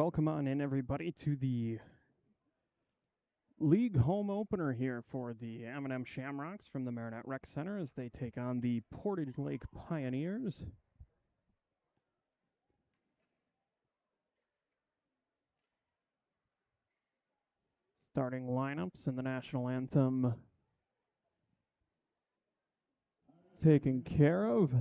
Welcome on in, everybody, to the league home opener here for the M&M Shamrocks from the Marinette Rec Center as they take on the Portage Lake Pioneers. Starting lineups and the national anthem taken care of.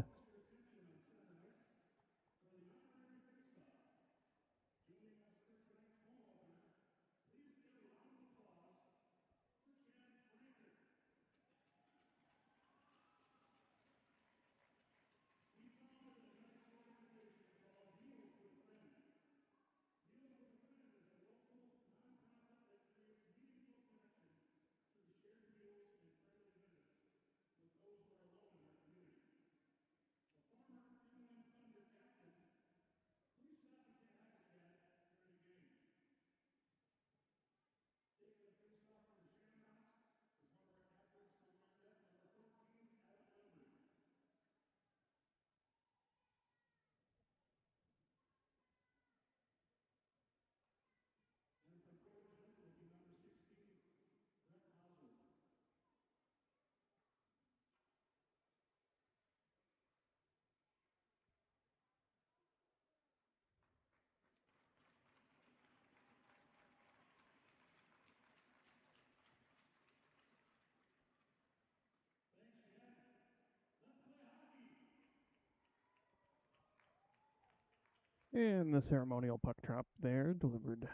And the ceremonial puck drop there delivered.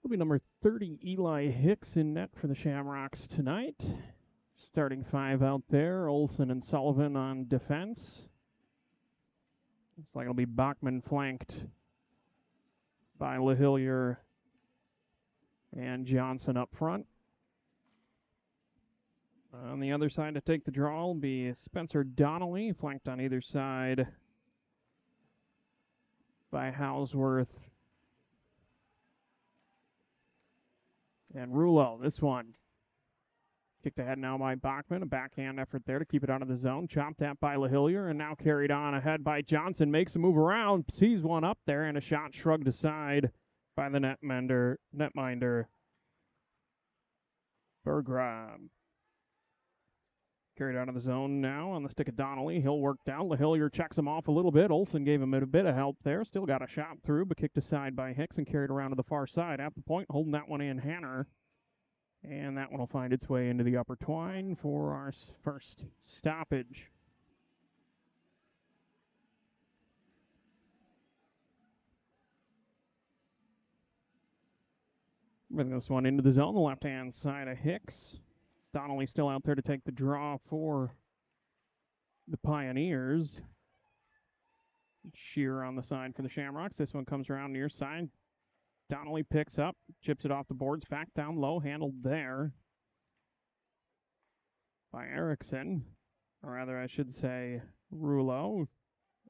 Will be number 30, Eli Hicks, in net for the Shamrocks tonight. Starting five out there, Olsen and Sullivan on defense. Looks like it'll be Bachman flanked by LaHillier and Johnson up front. On the other side to take the draw will be Spencer Donnelly, flanked on either side by Hausworth and Rulo. This one kicked ahead now by Bachman. A backhand effort there to keep it out of the zone. Chopped at by LaHillier and now carried on ahead by Johnson. Makes a move around, sees one up there, and a shot shrugged aside by the netminder Bergram. Carried out of the zone now on the stick of Donnelly. He'll work down. LaHillier checks him off a little bit. Olsen gave him a bit of help there. Still got a shot through, but kicked aside by Hicks and carried around to the far side. At the point, holding that one in, Hanner. And that one will find its way into the upper twine for our first stoppage. Bring this one into the zone, the left-hand side of Hicks. Donnelly still out there to take the draw for the Pioneers. Shear on the side for the Shamrocks. This one comes around near side. Donnelly picks up, chips it off the boards, back down low, handled there by Erickson. Or rather, I should say, Rulo.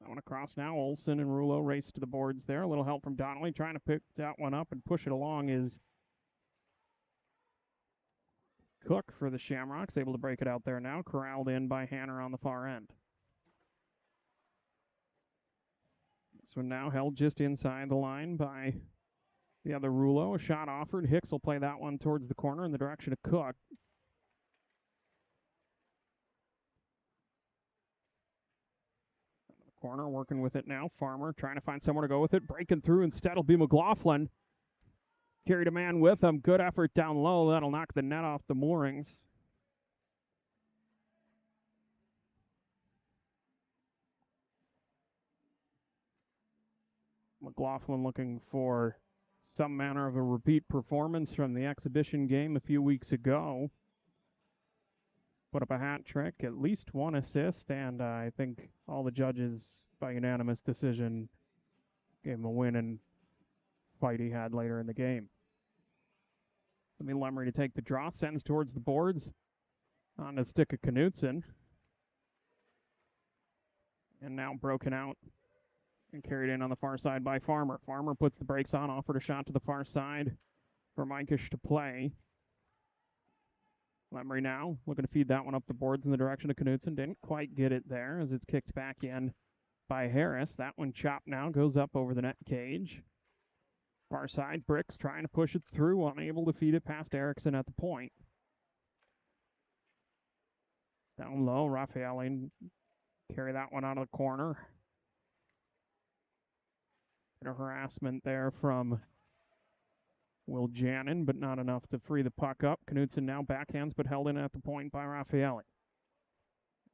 That one across now. Olsen and Rulo race to the boards there. A little help from Donnelly, trying to pick that one up and push it along is Cook for the Shamrocks, able to break it out there now. Corralled in by Hanner on the far end. This one now held just inside the line by the other Rulo. A shot offered. Hicks will play that one towards the corner in the direction of Cook. The corner, working with it now. Farmer trying to find somewhere to go with it. Breaking through instead will be McLaughlin. Carried a man with him. Good effort down low. That'll knock the net off the moorings. McLaughlin looking for some manner of a repeat performance from the exhibition game a few weeks ago. Put up a hat trick, at least one assist, and I think all the judges, by unanimous decision, gave him a win and fight he had later in the game. Lemry to take the draw, sends towards the boards on the stick of Knutson. And now broken out and carried in on the far side by Farmer. Farmer puts the brakes on, offered a shot to the far side for Mikish to play. Lemry now looking to feed that one up the boards in the direction of Knutson. Didn't quite get it there as it's kicked back in by Harris. That one chopped now, goes up over the net cage. Far side, Bricks trying to push it through, unable to feed it past Erickson at the point. Down low, Raffaele carry that one out of the corner. Bit of harassment there from Will Jannon, but not enough to free the puck up. Knutson now backhands, but held in at the point by Raffaele.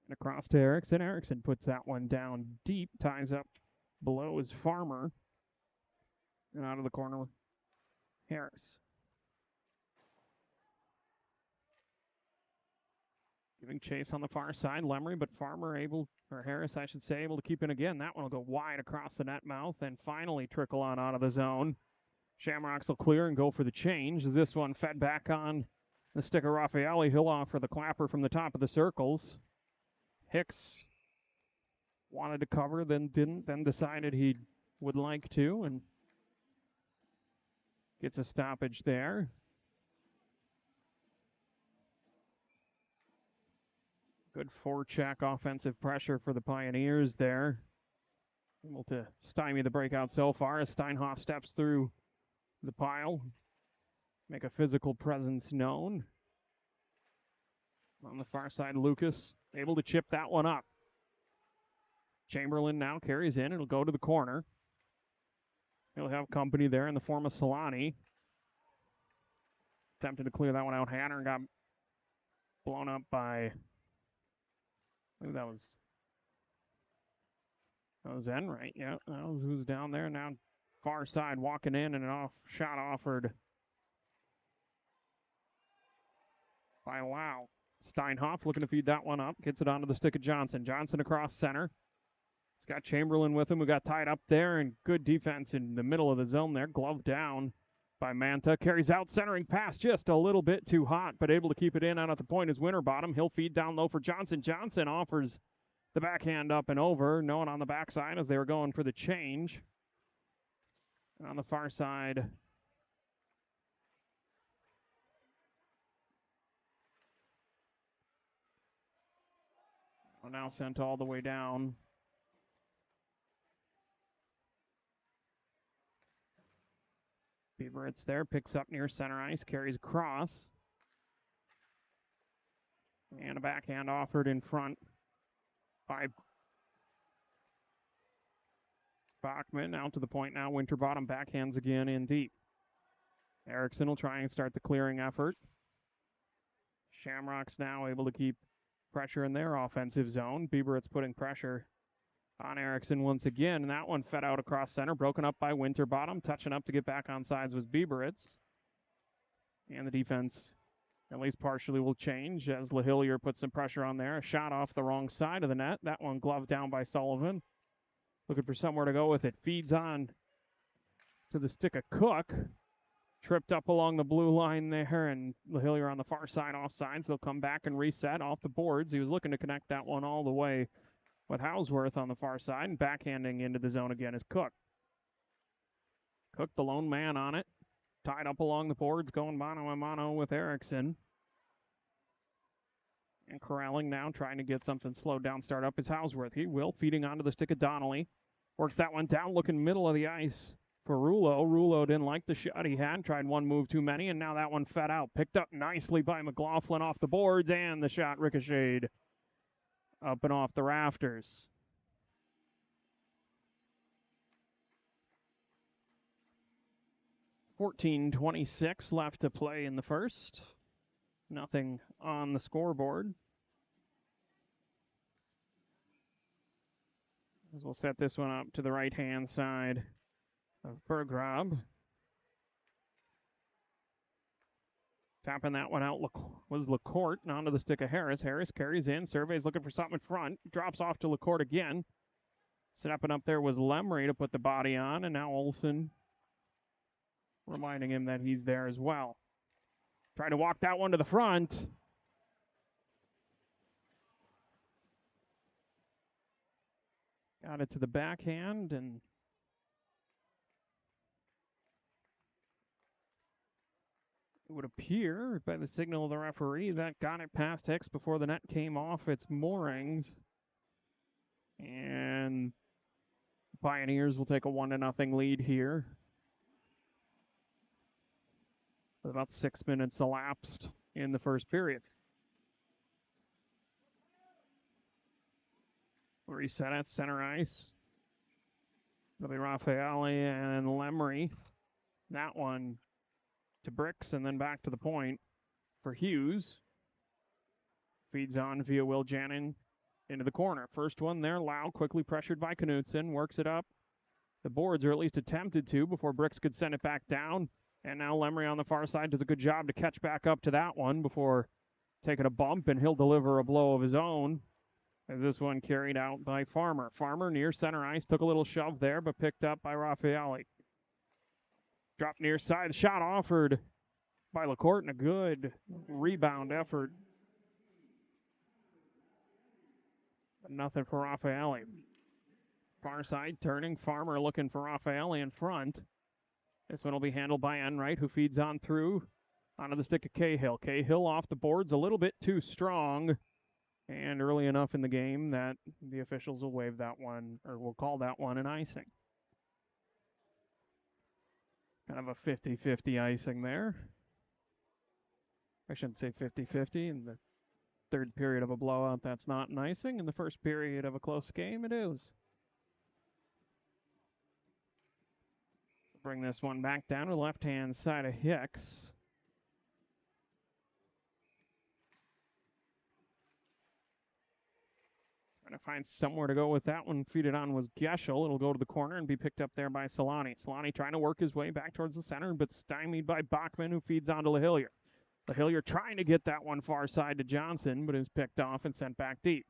And across to Erickson. Erickson puts that one down deep, ties up below his Farmer. And out of the corner, Harris. Giving chase on the far side, Lemry, but Harris, I should say, able to keep it again. That one will go wide across the net mouth and finally trickle on out of the zone. Shamrocks will clear and go for the change. This one fed back on the stick of Raffaele. He'll offer the clapper from the top of the circles. Hicks wanted to cover, then didn't, then decided he would like to, and gets a stoppage there. Good forecheck offensive pressure for the Pioneers there. Able to stymie the breakout so far as Steinhoff steps through the pile. Make a physical presence known. On the far side, Lucas able to chip that one up. Chamberlain now carries in. It'll go to the corner. He'll have company there in the form of Solani. Attempted to clear that one out. Hanner got blown up by, I think that was Enright. Yeah, that was who's down there. Now far side walking in, and an shot offered by Lau. Steinhoff looking to feed that one up. Gets it onto the stick of Johnson. Johnson across center. He's got Chamberlain with him, who got tied up there, and good defense in the middle of the zone there. Glove down by Manta. Carries out, centering pass just a little bit too hot, but able to keep it in out at the point is Winterbottom. He'll feed down low for Johnson. Johnson offers the backhand up and over. No one on the backside as they were going for the change. And on the far side, now sent all the way down. Beaveritz there, picks up near center ice, carries across. And a backhand offered in front by Bachman. Out to the point now, Winterbottom backhands again in deep. Erickson will try and start the clearing effort. Shamrocks now able to keep pressure in their offensive zone. Beaveritz putting pressure on Erickson once again, and that one fed out across center, broken up by Winterbottom. Touching up to get back on sides was Beaveritz. And the defense, at least partially, will change as LaHillier puts some pressure on there. A shot off the wrong side of the net. That one gloved down by Sullivan. Looking for somewhere to go with it. Feeds on to the stick of Cook. Tripped up along the blue line there, and LaHillier on the far side offsides. They'll come back and reset off the boards. He was looking to connect that one all the way with Hausworth on the far side, and backhanding into the zone again is Cook. Cook, the lone man on it. Tied up along the boards, going mano-a-mano with Erickson. And corralling now, trying to get something slowed down, start up is Hausworth. He will, feeding onto the stick of Donnelly. Works that one down, looking middle of the ice for Rulo. Rulo didn't like the shot he had, tried one move too many, and now that one fed out. Picked up nicely by McLaughlin off the boards, and the shot ricocheted up and off the rafters. .26 left to play in the first. Nothing on the scoreboard. As we'll set this one up to the right-hand side of Berggrab. Tapping that one out was LaCourte, and onto the stick of Harris. Harris carries in, surveys looking for something in front. Drops off to LaCourte again. Stepping up there was Lemry to put the body on, and now Olsen reminding him that he's there as well. Trying to walk that one to the front. Got it to the backhand, and it would appear, by the signal of the referee, that got it past Hicks before the net came off its moorings. And Pioneers will take a 1-0 lead here, with about 6 minutes elapsed in the first period. Reset at center ice. It'll be Raffaele and Lemry. That one to Bricks and then back to the point for Hughes. Feeds on via Will Jannon into the corner. First one there, Lau quickly pressured by Knutson. Works it up. The boards are at least attempted to before Bricks could send it back down. And now Lemry on the far side does a good job to catch back up to that one before taking a bump, and he'll deliver a blow of his own. As this one carried out by Farmer. Farmer near center ice, took a little shove there, but picked up by Raffaele. Dropped near side, the shot offered by LaCourte, and a good rebound effort. But nothing for Raffaele. Far side turning, Farmer looking for Raffaele in front. This one will be handled by Enright, who feeds on through onto the stick of Cahill. Cahill off the boards, a little bit too strong. And early enough in the game that the officials will waive that one, or will call that one an icing. Kind of a 50-50 icing there. I shouldn't say 50-50. In the third period of a blowout, that's not an icing. In the first period of a close game, it is. Bring this one back down to the left-hand side of Hicks. Trying to find somewhere to go with that one. Feed it on was Geschel. It'll go to the corner and be picked up there by Solani. Solani trying to work his way back towards the center, but stymied by Bachman, who feeds on to LaHillier. LaHillier trying to get that one far side to Johnson, but is picked off and sent back deep.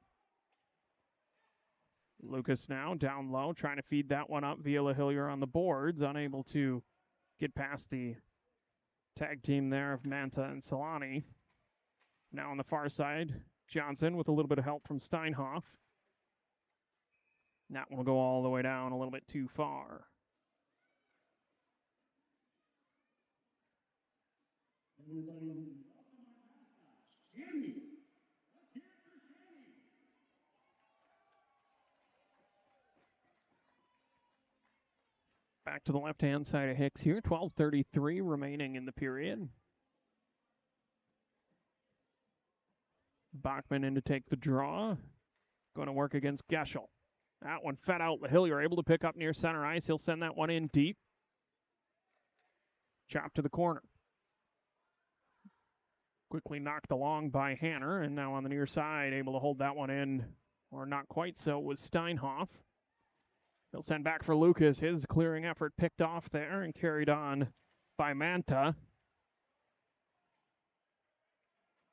Lucas now down low, trying to feed that one up via LaHillier on the boards, unable to get past the tag team there of Manta and Solani. Now on the far side, Johnson with a little bit of help from Steinhoff. That one will go all the way down a little bit too far. Back to the left-hand side of Hicks here. 12:33 remaining in the period. Bachman in to take the draw. Going to work against Geschel. That one fed out. LaHillier able to pick up near center ice. He'll send that one in deep. Chop to the corner. Quickly knocked along by Hanner, and now on the near side, able to hold that one in, or not quite so, was Steinhoff. He'll send back for Lucas. His clearing effort picked off there and carried on by Manta.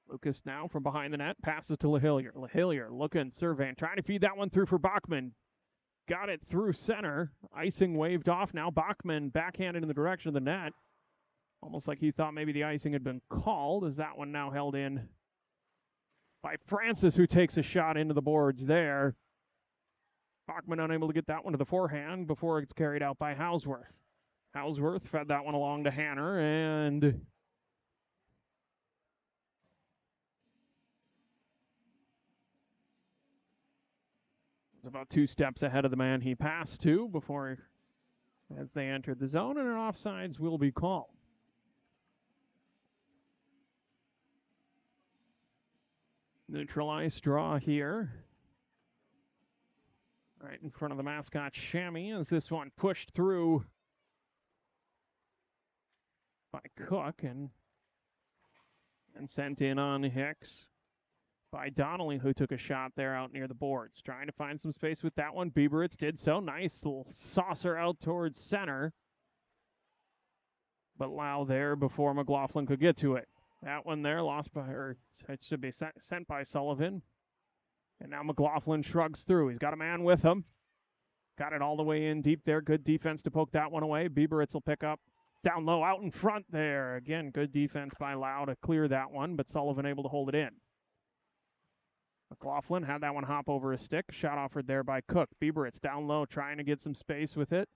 Lucas now from behind the net, passes to LaHillier. LaHillier looking, surveying, trying to feed that one through for Bachman. Got it through center. Icing waved off now. Bachman backhanded in the direction of the net. Almost like he thought maybe the icing had been called, as that one now held in by Francis, who takes a shot into the boards there. Bachman unable to get that one to the forehand before it's carried out by Hausworth. Hausworth fed that one along to Hanner, and was about 2 steps ahead of the man he passed to before, as they entered the zone, and an offsides will be called. Neutral ice draw here. Right in front of the mascot Chamois, as this one pushed through by Cook and sent in on Hicks by Donnelly, who took a shot there out near the boards. Trying to find some space with that one. Bieberitz did so. Nice little saucer out towards center. But Lau there before McLaughlin could get to it. That one there lost by, or it should be sent by Sullivan. And now McLaughlin shrugs through. He's got a man with him. Got it all the way in deep there. Good defense to poke that one away. Bieberitz will pick up down low, out in front there. Again, good defense by Lau to clear that one, but Sullivan able to hold it in. McLaughlin had that one hop over his stick. Shot offered there by Cook. Bieberitz down low, trying to get some space with it.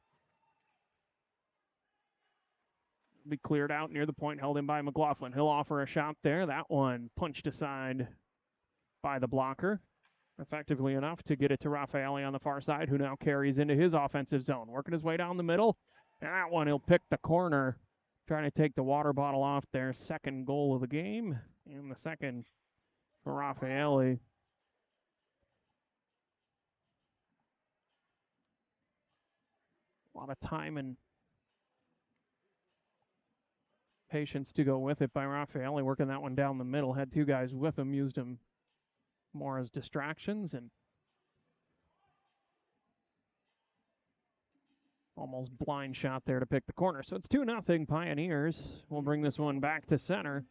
Be cleared out near the point, held in by McLaughlin. He'll offer a shot there. That one punched aside by the blocker. Effectively enough to get it to Raffaele on the far side, who now carries into his offensive zone. Working his way down the middle. And that one, he'll pick the corner. Trying to take the water bottle off their second goal of the game. And the second for Raffaele. A lot of time and patience to go with it by Raffaele, working that one down the middle. Had two guys with him, used him more as distractions, and almost blind shot there to pick the corner. So it's 2-0 Pioneers. We'll bring this one back to center.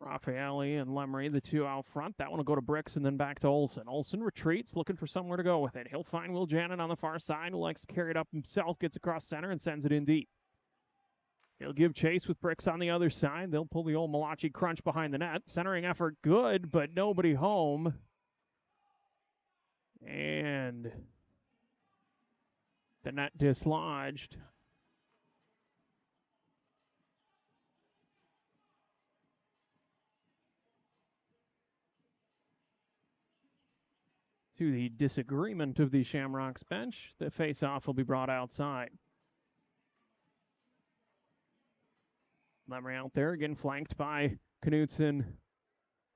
Raffaele and Lemery, the two out front. That one will go to Bricks and then back to Olsen. Olsen retreats, looking for somewhere to go with it. He'll find Will Janin on the far side, who likes to carry it up himself, gets across center and sends it in deep. He'll give chase with Bricks on the other side. They'll pull the old Malachi crunch behind the net. Centering effort good, but nobody home. And the net dislodged. To the disagreement of the Shamrocks bench, the face-off will be brought outside. Lemery out there, again flanked by Knutson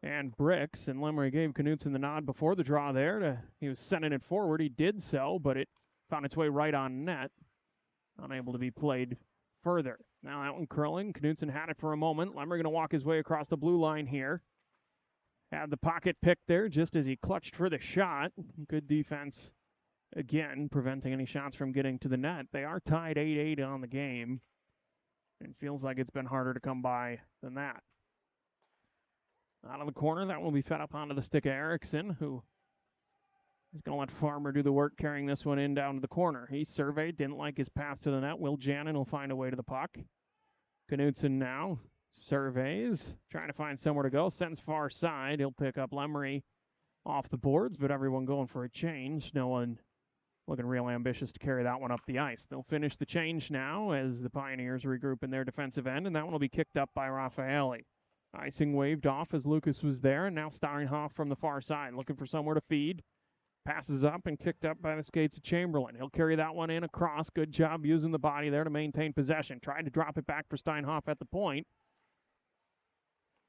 and Bricks, and Lemery gave Knutson the nod before the draw there. He was sending it forward. He did so, but it found its way right on net. Unable to be played further. Now that one curling. Knutson had it for a moment. Lemery going to walk his way across the blue line here. Had the pocket pick there just as he clutched for the shot. Good defense, again, preventing any shots from getting to the net. They are tied 8-8 on the game. It feels like it's been harder to come by than that. Out of the corner, that will be fed up onto the stick of Erickson, who is going to let Farmer do the work carrying this one in down to the corner. He surveyed, didn't like his path to the net. Will Janin will find a way to the puck. Knutson now surveys, trying to find somewhere to go, sends far side. He'll pick up Lemery off the boards, but everyone going for a change. No one looking real ambitious to carry that one up the ice. They'll finish the change now as the Pioneers regroup in their defensive end, and that one will be kicked up by Raffaele. Icing waved off as Lucas was there, and now Steinhoff from the far side, looking for somewhere to feed. Passes up and kicked up by the skates of Chamberlain. He'll carry that one in across. Good job using the body there to maintain possession. Tried to drop it back for Steinhoff at the point,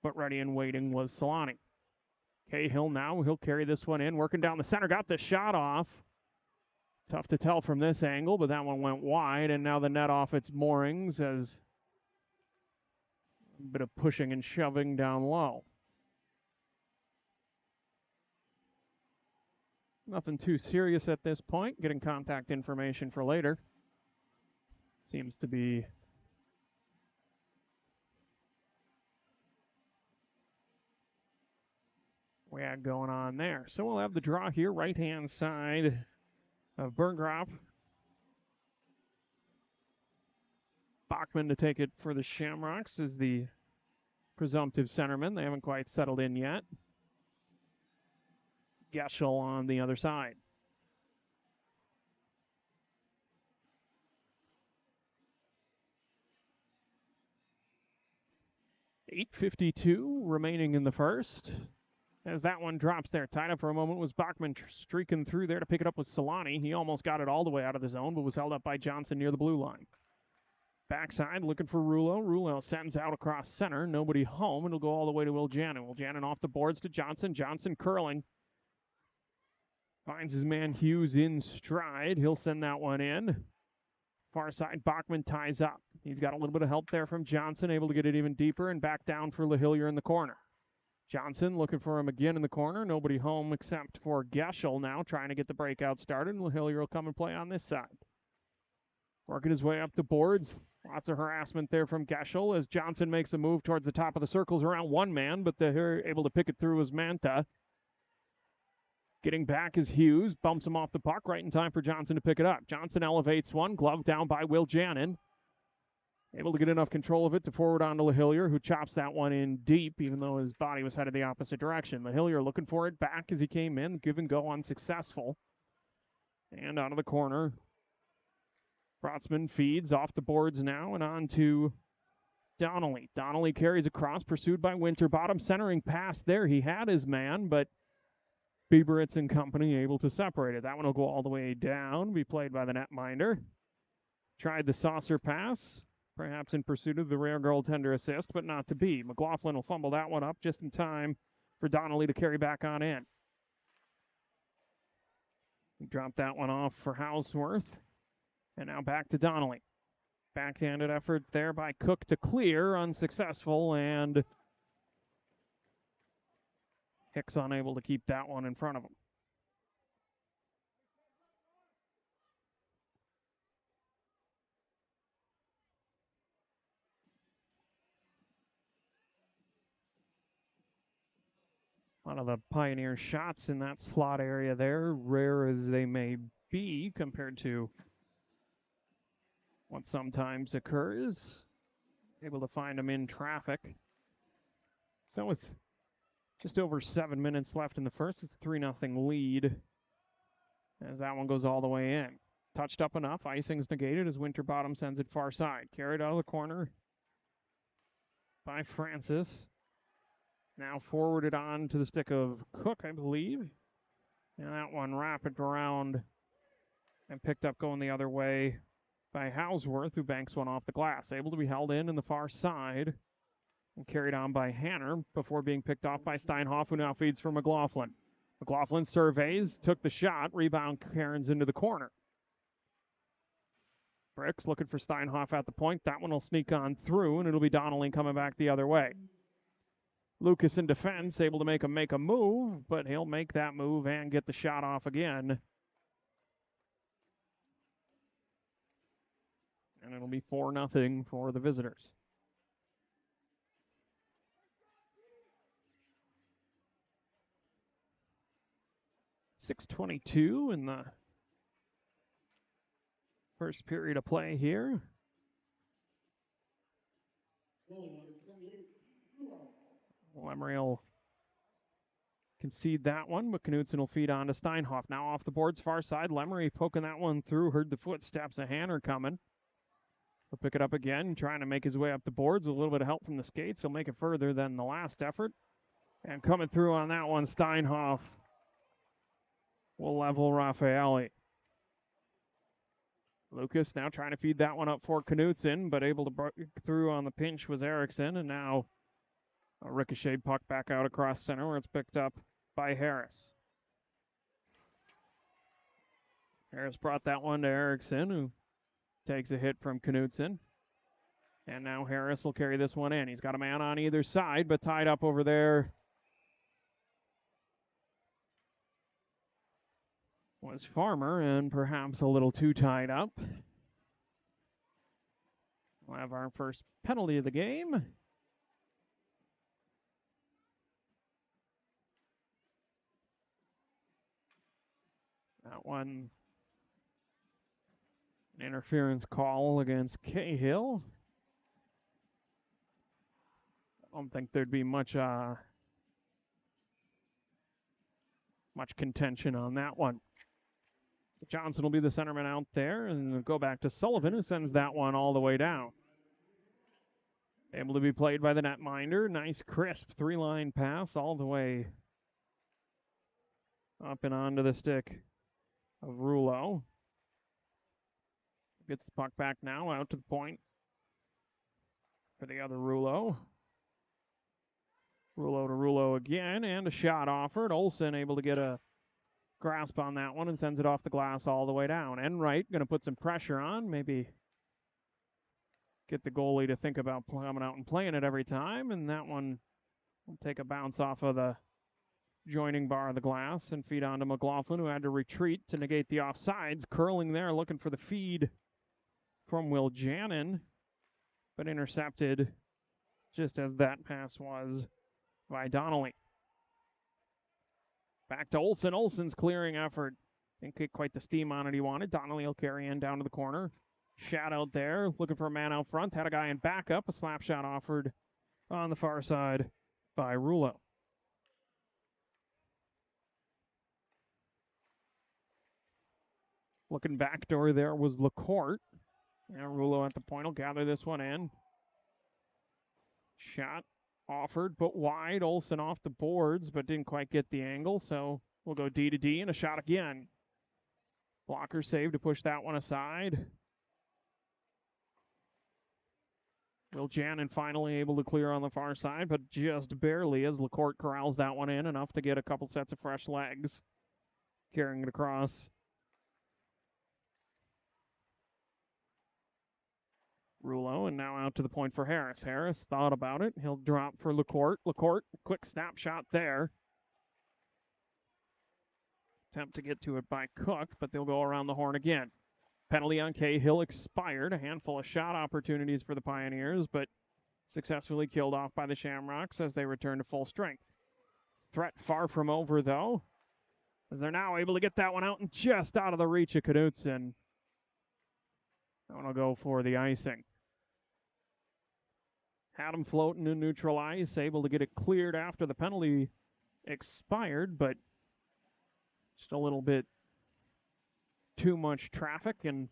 but ready and waiting was Solani. Cahill now, he'll carry this one in, working down the center, got the shot off. Tough to tell from this angle, but that one went wide, and now the net off its moorings as a bit of pushing and shoving down low. Nothing too serious at this point. Getting contact information for later. Seems to be we had going on there. So we'll have the draw here, right-hand side of Berggraf. Bachman to take it for the Shamrocks is the presumptive centerman. They haven't quite settled in yet. Geschel on the other side. .852 remaining in the first. As that one drops there, tied up for a moment was Bachman streaking through there to pick it up with Solani. He almost got it all the way out of the zone, but was held up by Johnson near the blue line. Backside looking for Rulo. Rulo sends out across center. Nobody home. It'll go all the way to Will Janin. Will Janin off the boards to Johnson. Johnson curling. Finds his man Hughes in stride. He'll send that one in. Far side, Bachman ties up. He's got a little bit of help there from Johnson, able to get it even deeper and back down for LaHillier in the corner. Johnson looking for him again in the corner. Nobody home except for Geschel now, trying to get the breakout started. And LaHillier will come and play on this side. Working his way up the boards. Lots of harassment there from Geschel as Johnson makes a move towards the top of the circles around one man, but they're able to pick it through as Manta. Getting back is Hughes, bumps him off the puck right in time for Johnson to pick it up. Johnson elevates one, glove down by Will Jannon. Able to get enough control of it to forward on to LaHillier, who chops that one in deep, even though his body was headed the opposite direction. LaHillier looking for it back as he came in, give and go unsuccessful. And out of the corner, Brotzman feeds off the boards now and on to Donnelly. Donnelly carries across, pursued by Winterbottom. Centering pass there. He had his man, but Bieberitz and company able to separate it. That one will go all the way down, be played by the netminder. Tried the saucer pass, perhaps in pursuit of the rare goaltender assist, but not to be. McLaughlin will fumble that one up just in time for Donnelly to carry back on in. He dropped that one off for Houseworth. And now back to Donnelly. Backhanded effort there by Cook to clear, unsuccessful, and Hicks unable to keep that one in front of him. A lot of the Pioneer shots in that slot area there, rare as they may be compared to what sometimes occurs. Able to find them in traffic. So with just over 7 minutes left in the first, it's a 3-0 lead as that one goes all the way in. Touched up enough, icing's negated as Winterbottom sends it far side. Carried out of the corner by Francis. Now forwarded on to the stick of Cook, I believe. And that one wrapped around and picked up going the other way by Houseworth, who banks one off the glass. Able to be held in the far side and carried on by Hanner before being picked off by Steinhoff, who now feeds for McLaughlin. McLaughlin surveys, took the shot, rebound Cairns into the corner. Bricks looking for Steinhoff at the point. That one will sneak on through, and it'll be Donnelly coming back the other way. Lucas in defense, able to make a move, but he'll make that move and get the shot off again. And it'll be 4-0 for the visitors. .6:22 in the first period of play here. Lemery will concede that one, but Knutson will feed on to Steinhoff. Now off the boards, far side. Lemery poking that one through. Heard the footsteps of Hanner coming. He'll pick it up again, trying to make his way up the boards with a little bit of help from the skates. He'll make it further than the last effort. And coming through on that one, Steinhoff will level Raffaelli. Lucas now trying to feed that one up for Knutson, but able to break through on the pinch was Erickson, and now a ricocheted puck back out across center where it's picked up by Harris. Harris brought that one to Erickson, who takes a hit from Knutson. And now Harris will carry this one in. He's got a man on either side, but tied up over there was Farmer, and perhaps a little too tied up. We'll have our first penalty of the game. That one, an interference call against Cahill. I don't think there'd be much contention on that one. So Johnson will be the centerman out there, and go back to Sullivan, who sends that one all the way down. Able to be played by the netminder. Nice, crisp three-line pass all the way up and onto the stick of Rouleau. Gets the puck back now, out to the point for the other Rouleau. Rouleau to Rouleau again, and a shot offered. Olsen able to get a grasp on that one and sends it off the glass all the way down. Enright going to put some pressure on, maybe get the goalie to think about coming out and playing it every time, and that one will take a bounce off of the joining bar of the glass and feed on to McLaughlin, who had to retreat to negate the offsides. Curling there, looking for the feed from Will Jannon, but intercepted just as that pass was by Donnelly. Back to Olsen. Olsen's clearing effort. Didn't get quite the steam on it he wanted. Donnelly will carry in down to the corner. Shot out there, looking for a man out front. Had a guy in backup. A slap shot offered on the far side by Rulo. Looking backdoor there was LaCourte. Yeah, Rulo at the point will gather this one in. Shot offered, but wide. Olsen off the boards, but didn't quite get the angle, so we'll go D to D and a shot again. Blocker save to push that one aside. Will Janin finally able to clear on the far side, but just barely as LaCourte corrals that one in, enough to get a couple sets of fresh legs. Carrying it across. Rulo, and now out to the point for Harris. Harris thought about it. He'll drop for LaCourte. LaCourte, quick snapshot there. Attempt to get to it by Cook, but they'll go around the horn again. Penalty on Cahill expired. A handful of shot opportunities for the Pioneers, but successfully killed off by the Shamrocks as they return to full strength. Threat far from over, though, as they're now able to get that one out and just out of the reach of Knutson. That one will go for the icing. Had him floating in neutral ice, able to get it cleared after the penalty expired, but just a little bit too much traffic and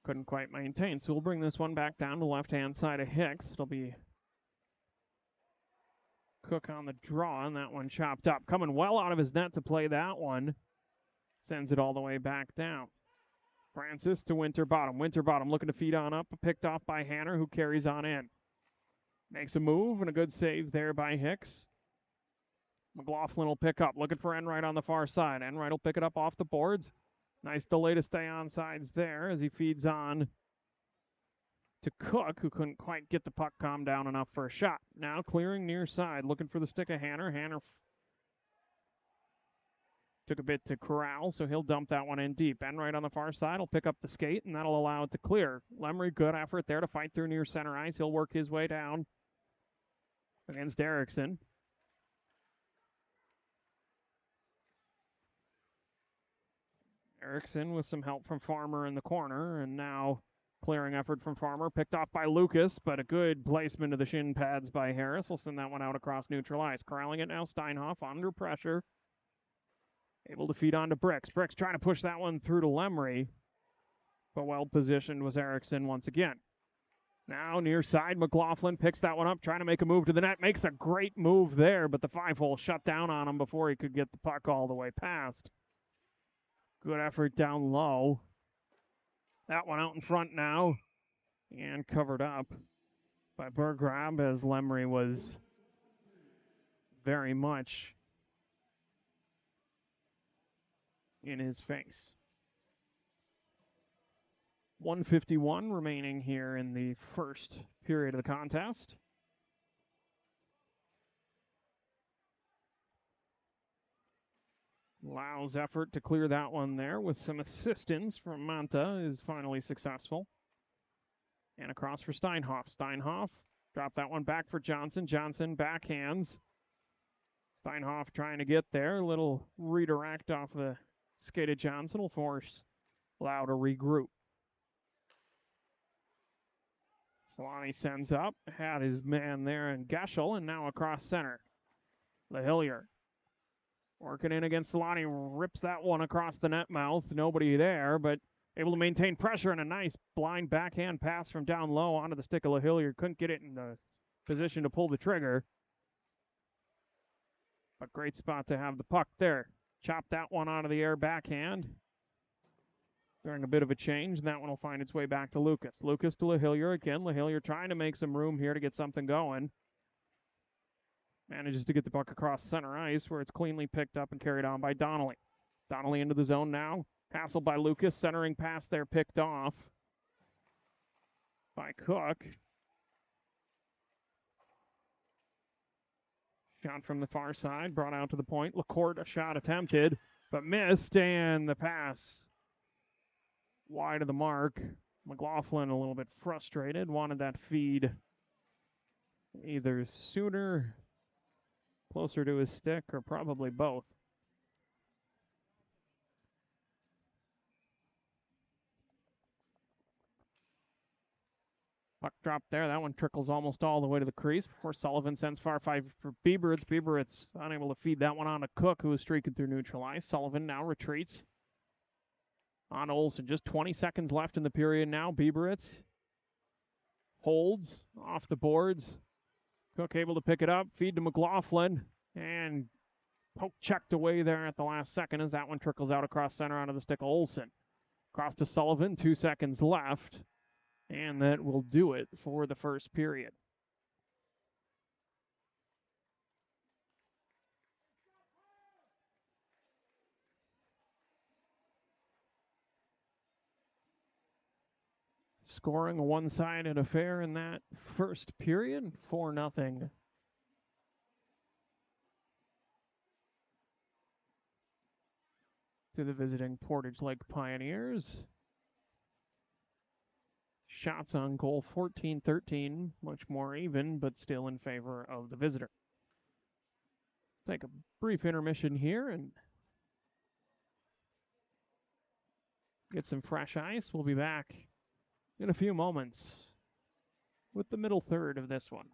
couldn't quite maintain. So we'll bring this one back down to the left-hand side of Hicks. It'll be Cook on the draw, and that one chopped up. Coming well out of his net to play that one. Sends it all the way back down. Francis to Winterbottom. Winterbottom looking to feed on up. Picked off by Hanner, who carries on in. Makes a move, and a good save there by Hicks. McLaughlin will pick up. Looking for Enright on the far side. Enright will pick it up off the boards. Nice delay to stay on sides there as he feeds on to Cook, who couldn't quite get the puck calmed down enough for a shot. Now clearing near side, looking for the stick of Hanner. Hanner took a bit to corral, so he'll dump that one in deep. Enright on the far side will pick up the skate, and that'll allow it to clear. Lemry, good effort there to fight through near center ice. He'll work his way down against Erickson. Erickson with some help from Farmer in the corner, and now clearing effort from Farmer, picked off by Lucas, but a good placement of the shin pads by Harris. Will send that one out across neutral ice. Corralling it now, Steinhoff under pressure. Able to feed on to Bricks. Bricks trying to push that one through to Lemry, but well positioned was Erickson once again. Now near side, McLaughlin picks that one up, trying to make a move to the net. Makes a great move there, but the 5-hole shut down on him before he could get the puck all the way past. Good effort down low. That one out in front now, and covered up by Bergrab as Lemry was very much in his face. 1:51 remaining here in the first period of the contest. Lau's effort to clear that one there with some assistance from Manta is finally successful. And across for Steinhoff. Steinhoff dropped that one back for Johnson. Johnson backhands. Steinhoff trying to get there. A little redirect off the skate of Johnson will force Lau to regroup. Solani sends up. Had his man there in Geschel, and now across center. LaHillier working in against Solani, rips that one across the net mouth. Nobody there, but able to maintain pressure and a nice blind backhand pass from down low onto the stick of LaHillier. Couldn't get it in the position to pull the trigger. But great spot to have the puck there. Chop that one out of the air backhand. During a bit of a change, and that one will find its way back to Lucas. Lucas to LaHillier again. LaHillier trying to make some room here to get something going. Manages to get the puck across center ice where it's cleanly picked up and carried on by Donnelly. Donnelly into the zone now. Hassled by Lucas. Centering pass there picked off by Cook. Shot from the far side. Brought out to the point. LaCourte, a shot attempted, but missed. And the pass wide of the mark McLaughlin a little bit frustrated, wanted that feed either sooner, closer to his stick, or probably both. Puck drop there. That one trickles almost all the way to the crease before Sullivan sends far five for Bieberitz. Bieberitz unable to feed that one on to Cook, who was streaking through neutral ice. Sullivan now retreats on Olsen. Just 20 seconds left in the period now. Bieberitz holds off the boards. Cook able to pick it up, feed to McLaughlin, and poke checked away there at the last second as that one trickles out across center onto the stick of Olsen. Cross to Sullivan, 2 seconds left, and that will do it for the first period. Scoring a one-sided affair in that first period, 4-0. To the visiting Portage Lake Pioneers. Shots on goal, 14-13, much more even, but still in favor of the visitor. Take a brief intermission here and get some fresh ice. We'll be back in a few moments with the middle third of this one.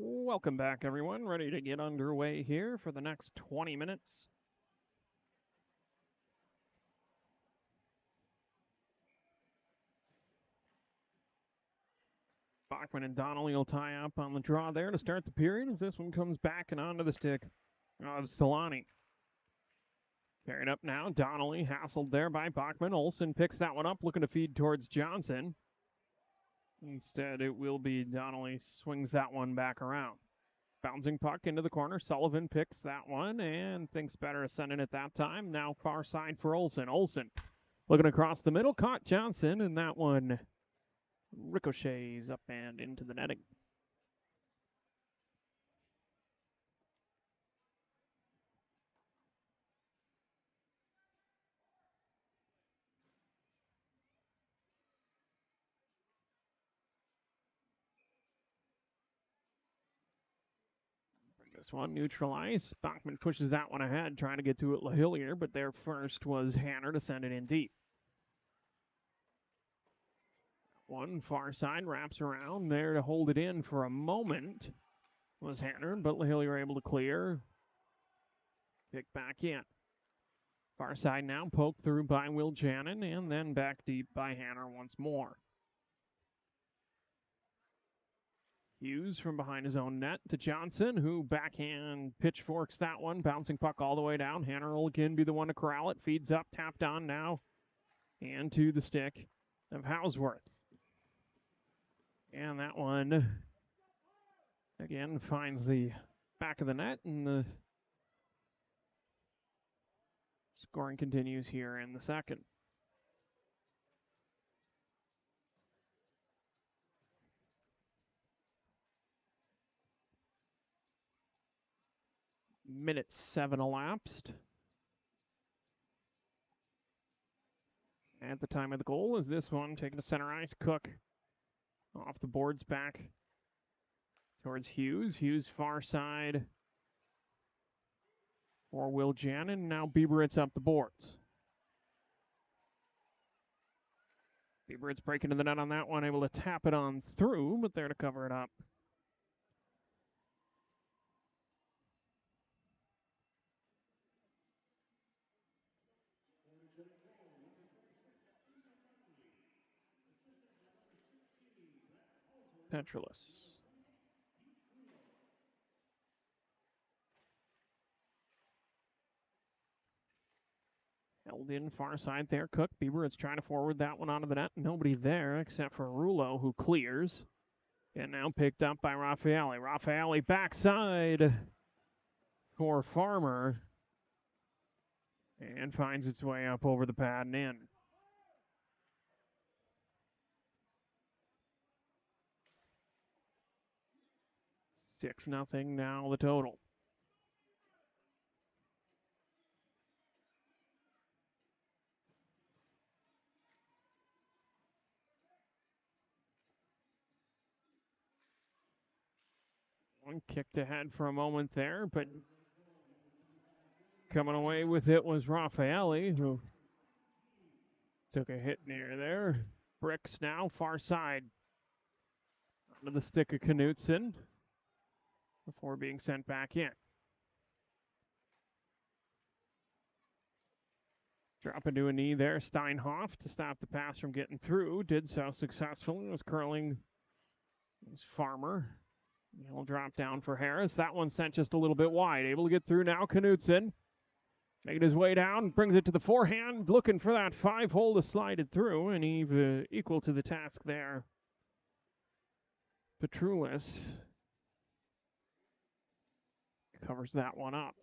Welcome back, everyone. Ready to get underway here for the next 20 minutes. Bachman and Donnelly will tie up on the draw there to start the period as this one comes back and onto the stick of Solani. Carried up now, Donnelly hassled there by Bachman. Olsen picks that one up, looking to feed towards Johnson. Instead, it will be Donnelly swings that one back around. Bouncing puck into the corner. Sullivan picks that one and thinks better of sending it that time. Now far side for Olsen. Olsen looking across the middle, caught Johnson, and that one ricochets up and into the netting. This one neutralized. Bachman pushes that one ahead, trying to get to it LaHillier, but there first was Hanner to send it in deep. One far side wraps around there to hold it in for a moment was Hanner, but LaHillier able to clear. Kick back in. Far side now poked through by Will Jannon and then back deep by Hanner once more. Hughes from behind his own net to Johnson, who backhand pitchforks that one, bouncing puck all the way down. Hanner will again be the one to corral it. Feeds up, tapped on now, and to the stick of Hausworth. And that one, again, finds the back of the net, and the scoring continues here in the second. Minute 7 elapsed. At the time of the goal is this one, taking to center ice. Cook off the boards back towards Hughes. Hughes far side for Will Jannon. Now Bieberitz up the boards. Bieberitz breaking to the net on that one, able to tap it on through, but there to cover it up. Petrolus. Held in far side there. Cook. Bieberitz trying to forward that one onto the net. Nobody there except for Rouleau, who clears. And now picked up by Raffaele. Raffaele backside for Farmer. And finds its way up over the pad and in. Six nothing now the total. One kicked ahead for a moment there, but coming away with it was Raffaele, who took a hit near there. Bricks now, far side. Onto the stick of Knutson before being sent back in. Drop into a knee there, Steinhoff to stop the pass from getting through. Did so successfully. Was curling was Farmer. He'll drop down for Harris. That one sent just a little bit wide. Able to get through now, Knutson. Making his way down, brings it to the forehand, looking for that 5-hole to slide it through, and equal to the task there. Petroulis covers that one up.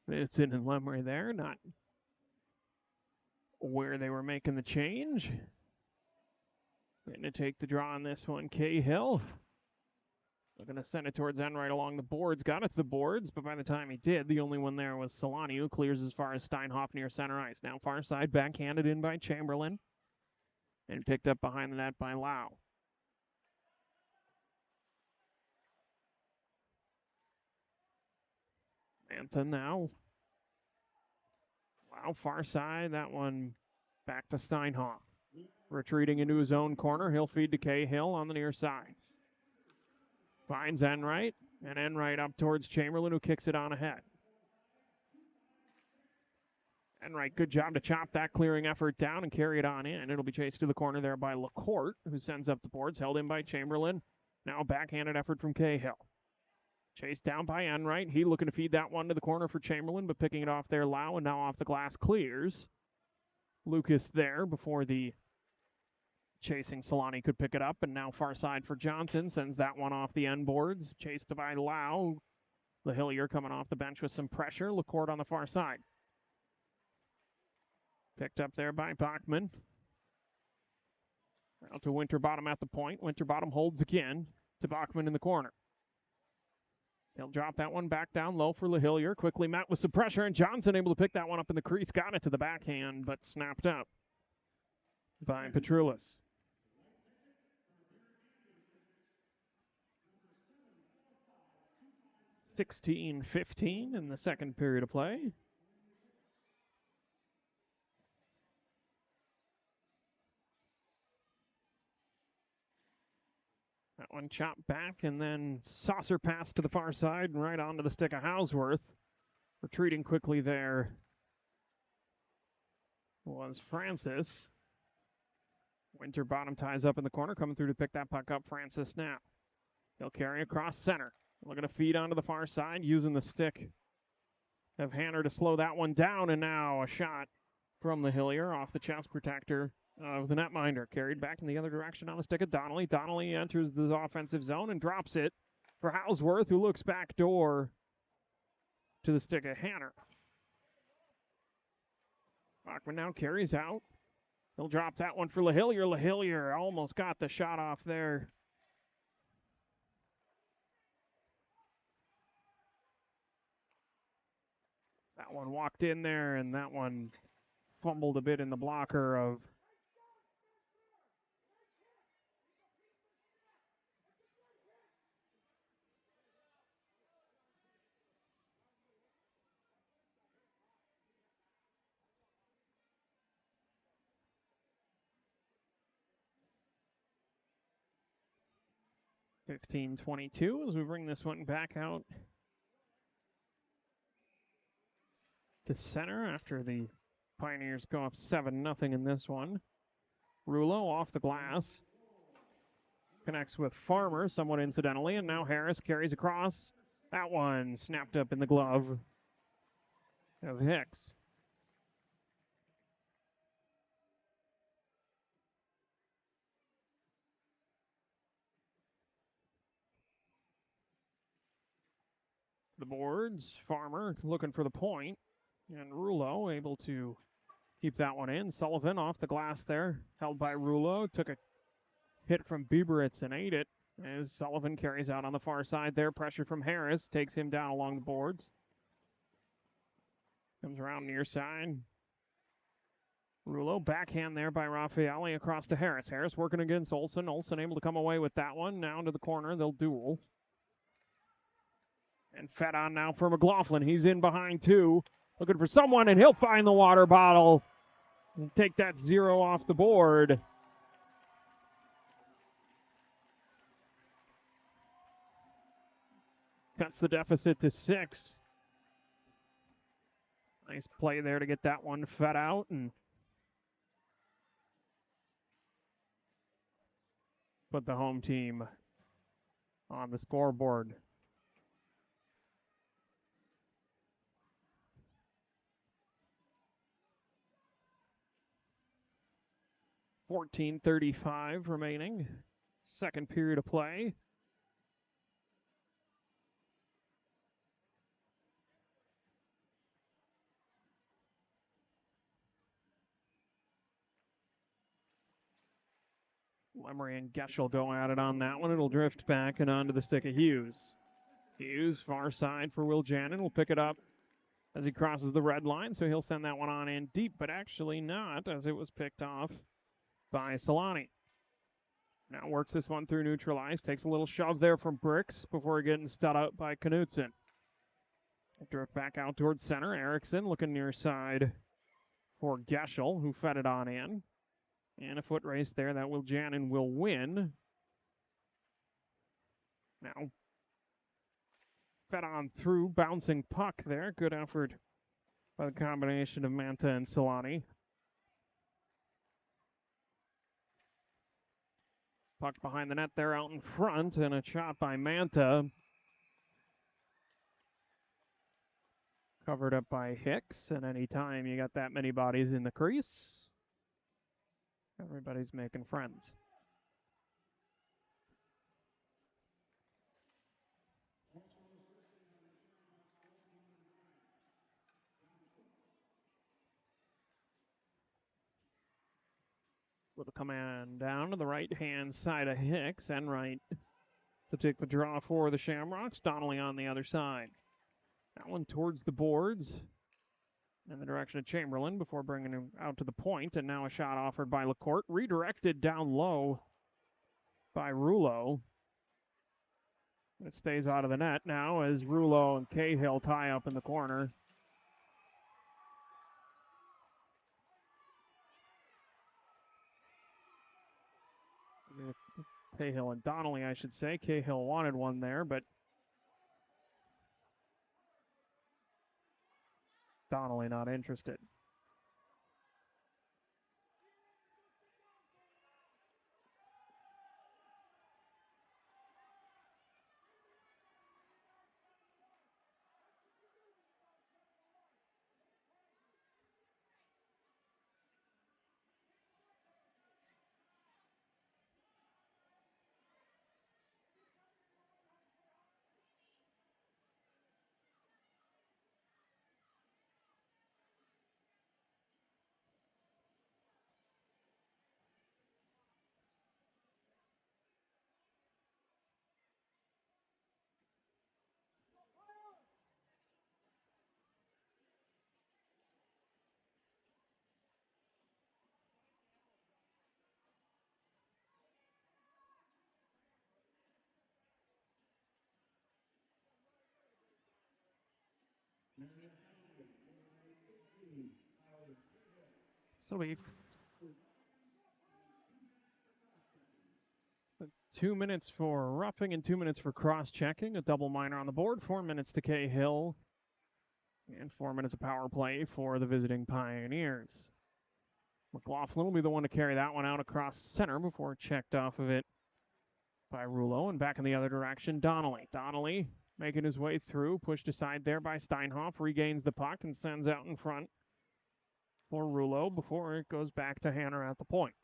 It's in and Lemray there, not where they were making the change. Getting to take the draw on this one, Cahill. Looking to send it towards Enright along the boards. Got it to the boards, but by the time he did, the only one there was Solani, who clears as far as Steinhoff near center ice. Now far side, backhanded in by Chamberlain. And picked up behind the net by Lau. Anthem now. Wow, far side. That one back to Steinhoff. Retreating into his own corner. He'll feed to Cahill on the near side. Finds Enright. And Enright up towards Chamberlain, who kicks it on ahead. Enright, good job to chop that clearing effort down and carry it on in. It'll be chased to the corner there by LaCourte, who sends up the boards. Held in by Chamberlain. Now a backhanded effort from Cahill. Chased down by Enright. He looking to feed that one to the corner for Chamberlain, but picking it off there, Lau, and now off the glass clears. Lucas there before the chasing Solani could pick it up, and now far side for Johnson. Sends that one off the end boards. Chased by Lau. The Hillier coming off the bench with some pressure. LaCourte on the far side. Picked up there by Bachman. Out to Winterbottom at the point. Winterbottom holds again to Bachman in the corner. He'll drop that one back down low for LaHillier. Quickly met with some pressure, and Johnson able to pick that one up in the crease. Got it to the backhand, but snapped up by Petrulis. (16-15) in the second period of play. That one chopped back and then saucer pass to the far side and right onto the stick of Hausworth. Retreating quickly there was Francis. Winterbottom ties up in the corner, coming through to pick that puck up. Francis now. He'll carry across center. Looking to feed onto the far side, using the stick of Hanner to slow that one down, and now a shot from the Hillier off the chest protector of the netminder. Carried back in the other direction on the stick of Donnelly. Donnelly enters the offensive zone and drops it for Hausworth, who looks back door to the stick of Hanner. Bachman now carries out. He'll drop that one for LaHillier. LaHillier almost got the shot off there. That one walked in there, and that one fumbled a bit in the blocker of (15-22) as we bring this one back out to center after the Pioneers go up 7-0 in this one. Rouleau off the glass. Connects with Farmer somewhat incidentally, and now Harris carries across. That one snapped up in the glove of Hicks. The boards, Farmer looking for the point, and Rouleau able to keep that one in. Sullivan off the glass there, held by Rouleau, took a hit from Bieberitz and ate it as Sullivan carries out on the far side there. Pressure from Harris takes him down along the boards. Comes around near side. Rouleau backhand there by Raffaele across to Harris. Harris working against Olsen. Olsen able to come away with that one. Now into the corner. They'll duel. And fed on now for McLaughlin. He's in behind two. Looking for someone, and he'll find the water bottle and take that 0 off the board. Cuts the deficit to 6. Nice play there to get that one fed out and put the home team on the scoreboard. .35 remaining. Second period of play. Lemery and Geschel go at it on that one. It'll drift back and onto the stick of Hughes. Hughes, far side for Will Jannon, will pick it up as he crosses the red line, so he'll send that one on in deep, but actually not, as it was picked off by Solani. Now works this one through neutralized, takes a little shove there from Bricks before getting stud out by Knutson. Drift back out towards center. Erickson looking near side for Geschel, who fed it on in. And a foot race there that Will Janin will win. Now, fed on through, bouncing puck there. Good effort by the combination of Manta and Solani. Puck behind the net there out in front, and a shot by Manta. Covered up by Hicks, and anytime you got that many bodies in the crease, everybody's making friends. Little command down to the right-hand side of Hicks, and right to take the draw for the Shamrocks. Donnelly on the other side. That one towards the boards in the direction of Chamberlain before bringing him out to the point, and now a shot offered by LaCourte, redirected down low by Rouleau. It stays out of the net now as Rouleau and Cahill tie up in the corner. Cahill and Donnelly, I should say. Cahill wanted one there, but Donnelly not interested. So we 2 minutes for roughing and 2 minutes for cross-checking. A double minor on the board. 4 minutes to Cahill. And 4 minutes of power play for the visiting Pioneers. McLaughlin will be the one to carry that one out across center before checked off of it by Rouleau. And back in the other direction, Donnelly. Donnelly making his way through. Pushed aside there by Steinhoff. Regains the puck and sends out in front for Rouleau before it goes back to Hanner at the point.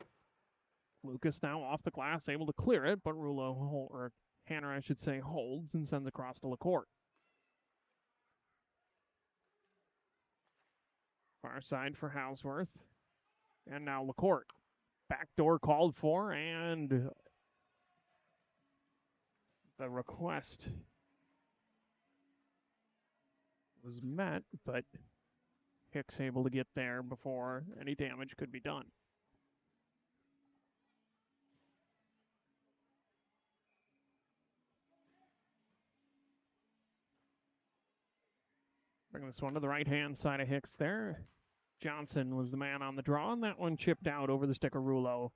Lucas now off the glass, able to clear it, but Rouleau, or Hanner, I should say, holds and sends across to LaCourte. Far side for Houseworth. And now LaCourte. Backdoor called for, and the request was met, but Hicks able to get there before any damage could be done. Bring this one to the right-hand side of Hicks there. Johnson was the man on the draw, and that one chipped out over the stick of Rouleau.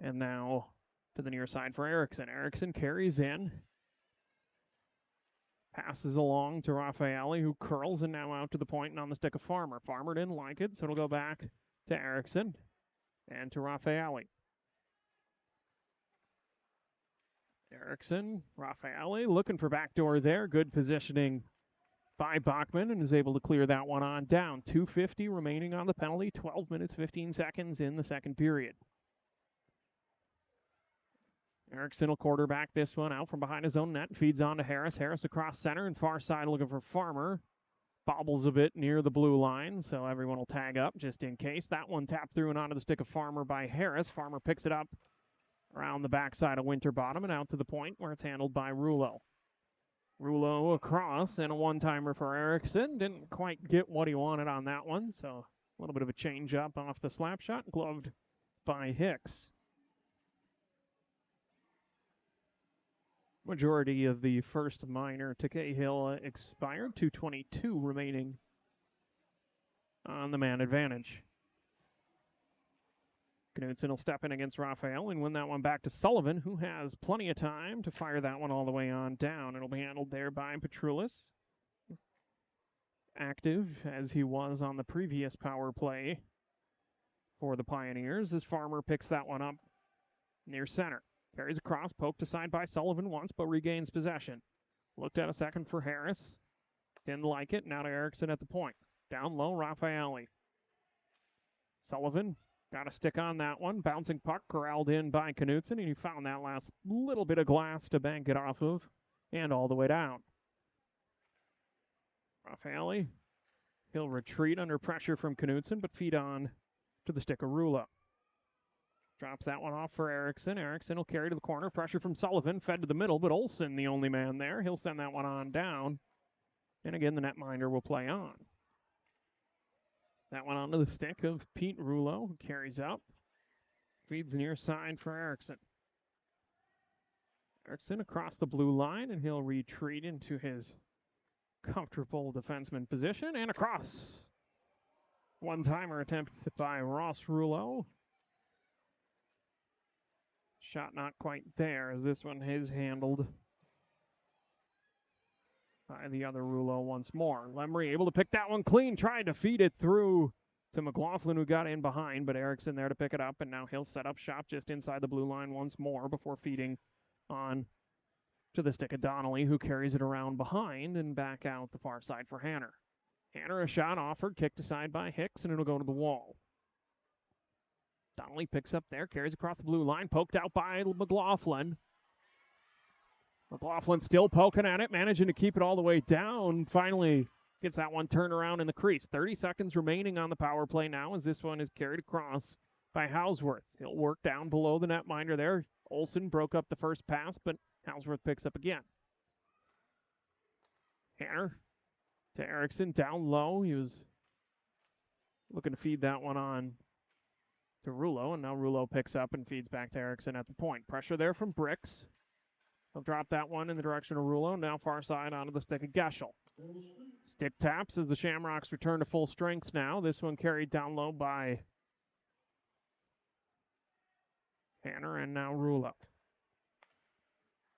And now to the near side for Erickson. Erickson carries in. Passes along to Raffaele, who curls, and now out to the point and on the stick of Farmer. Farmer didn't like it, so it'll go back to Erickson and to Raffaele. Erickson, Raffaele looking for backdoor there. Good positioning by Bachman, and is able to clear that one on down. 2:50 remaining on the penalty. 12 minutes, 15 seconds in the second period. Erickson will quarterback this one out from behind his own net. Feeds on to Harris. Harris across center and far side looking for Farmer. Bobbles a bit near the blue line, so everyone will tag up just in case. That one tapped through and onto the stick of Farmer by Harris. Farmer picks it up around the backside of Winterbottom and out to the point where it's handled by Rouleau. Rouleau across and a one-timer for Erickson. Didn't quite get what he wanted on that one, so a little bit of a change-up off the slap shot, gloved by Hicks. Majority of the first minor to Cahill expired. 2:22 remaining on the man advantage. Knudsen will step in against Raphael and win that one back to Sullivan, who has plenty of time to fire that one all the way on down. It'll be handled there by Petroulis. Active as he was on the previous power play for the Pioneers, as Farmer picks that one up near center. Carries across, poked aside by Sullivan once, but regains possession. Looked at a second for Harris. Didn't like it. Now to Erickson at the point. Down low, Raffaele. Sullivan got a stick on that one. Bouncing puck corralled in by Knudsen, and he found that last little bit of glass to bank it off of and all the way down. Raffaele, he'll retreat under pressure from Knudsen, but feed on to the stick of Rula. Drops that one off for Erickson. Erickson will carry to the corner. Pressure from Sullivan, fed to the middle, but Olsen, the only man there. He'll send that one on down. And again, the netminder will play on. That one onto the stick of Pete Rouleau, who carries up. Feeds near side for Erickson. Erickson across the blue line, and he'll retreat into his comfortable defenseman position. And across. One-timer attempt by Ross Rouleau. Shot not quite there, as this one is handled by the other Rouleau once more. Lemry able to pick that one clean, trying to feed it through to McLaughlin, who got in behind, but Erickson there to pick it up, and now he'll set up shop just inside the blue line once more before feeding on to the stick of Donnelly, who carries it around behind and back out the far side for Hanner. Hanner, a shot offered, kicked aside by Hicks, and it'll go to the wall. Donnelly picks up there, carries across the blue line, poked out by McLaughlin. McLaughlin still poking at it, managing to keep it all the way down. Finally gets that one turned around in the crease. 30 seconds remaining on the power play now as this one is carried across by Hausworth. He'll work down below the netminder there. Olsen broke up the first pass, but Hausworth picks up again. Hanner to Erickson, down low. He was looking to feed that one on to Rouleau, and now Rouleau picks up and feeds back to Erickson at the point. Pressure there from Bricks. He'll drop that one in the direction of Rouleau, now far side onto the stick of Geschel. Stick taps as the Shamrocks return to full strength now. This one carried down low by Hanner, and now Rouleau.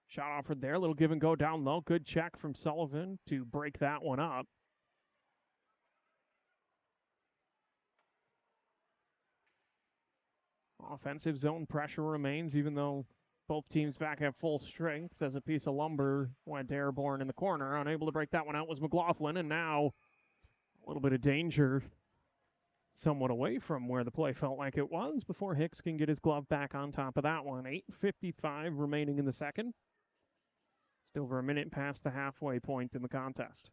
Shot offered there, a little give and go down low. Good check from Sullivan to break that one up. Offensive zone pressure remains, even though both teams back at full strength, as a piece of lumber went airborne in the corner. Unable to break that one out was McLaughlin, and now a little bit of danger somewhat away from where the play felt like it was before Hicks can get his glove back on top of that one. 8:55 remaining in the second. Still over a minute past the halfway point in the contest.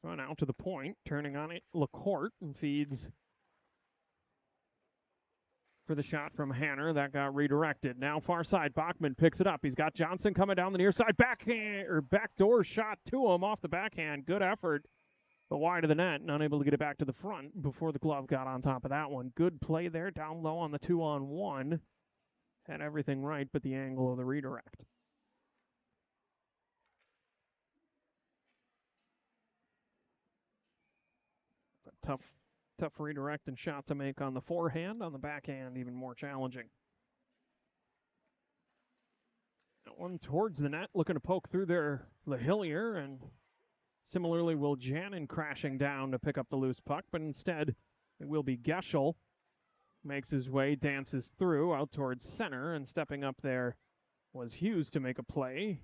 So now to the point, turning on it, LaCourte, and feeds for the shot from Hanner. That got redirected. Now far side, Bachman picks it up. He's got Johnson coming down the near side. Backdoor shot to him off the backhand. Good effort, but wide of the net, and unable to get it back to the front before the glove got on top of that one. Good play there, down low on the 2-on-1. Had everything right, but the angle of the redirect. It's a tough redirect and shot to make on the forehand. On the backhand, even more challenging. That one towards the net, looking to poke through there, LaHillier, and similarly will Jannon crashing down to pick up the loose puck, but instead it will be Geschel. Makes his way, dances through, out towards center, and stepping up there was Hughes to make a play.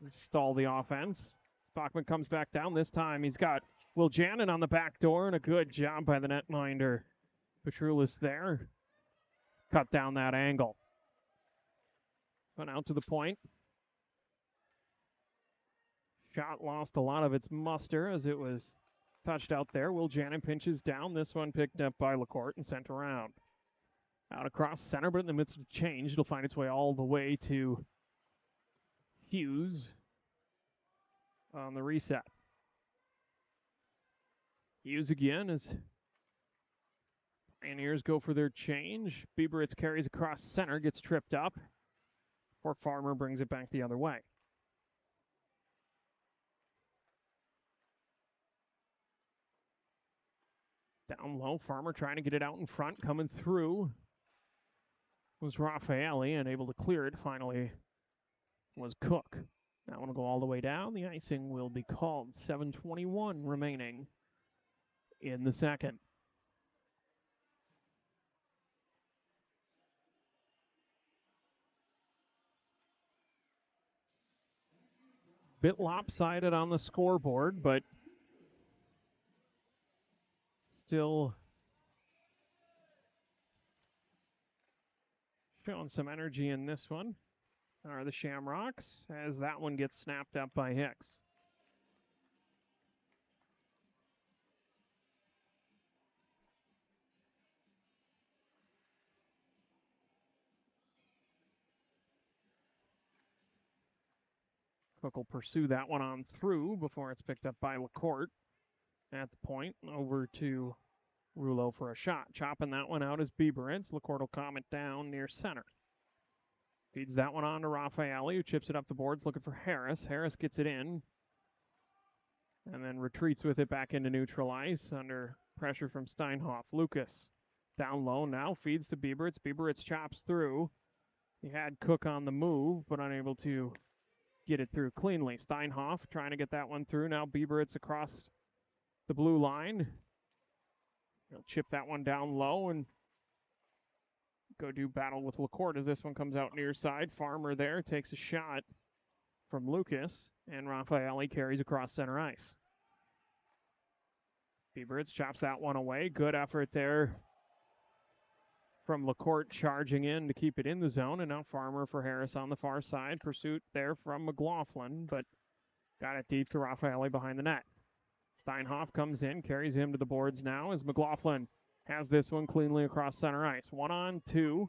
Stall the offense. Bachman comes back down. This time he's got Will Jannon on the back door, and a good job by the netminder. Petroulis there. Cut down that angle. Went out to the point. Shot lost a lot of its muster as it was touched out there. Will Jannon pinches down. This one picked up by LaCourte and sent around. Out across center, but in the midst of change, it'll find its way all the way to Hughes on the reset. Hughes again as Pioneers go for their change. Bieberitz carries across center, gets tripped up. Poor Farmer brings it back the other way. Down low, Farmer trying to get it out in front, coming through was Raffaele, and able to clear it finally was Cook. That one will go all the way down. The icing will be called. 7:21 remaining in the second. Bit lopsided on the scoreboard, but still showing some energy in this one are the Shamrocks, as that one gets snapped up by Hicks. Cook will pursue that one on through before it's picked up by LaCourte at the point. Over to Rouleau for a shot. Chopping that one out is Bieberitz. LaCourte will calm it down near center. Feeds that one on to Raffaele, who chips it up the boards looking for Harris. Harris gets it in and then retreats with it back into neutral ice under pressure from Steinhoff. Lucas down low now, feeds to Bieberitz. Bieberitz chops through. He had Cook on the move, but unable to get it through cleanly. Steinhoff trying to get that one through. Now Bieberitz across the blue line. He'll chip that one down low and go do battle with LaCourte as this one comes out near side. Farmer there takes a shot from Lucas, and Raffaele carries across center ice. Bieberitz chops that one away. Good effort there from LaCourte charging in to keep it in the zone, and now Farmer for Harris on the far side. Pursuit there from McLaughlin, but got it deep to Raffaele behind the net. Steinhoff comes in, carries him to the boards now as McLaughlin has this one cleanly across center ice. 1-on-2.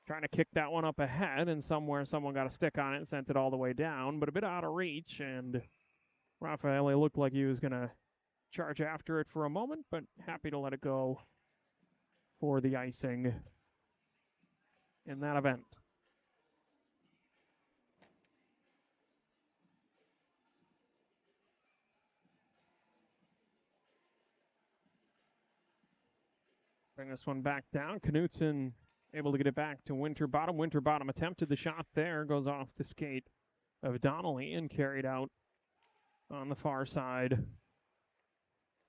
Trying to kick that one up ahead, and somewhere someone got a stick on it and sent it all the way down, but a bit out of reach, and Raffaele looked like he was going to charge after it for a moment, but happy to let it go for the icing in that event. Bring this one back down. Knutson able to get it back to Winterbottom. Winterbottom attempted the shot there, goes off the skate of Donnelly and carried out on the far side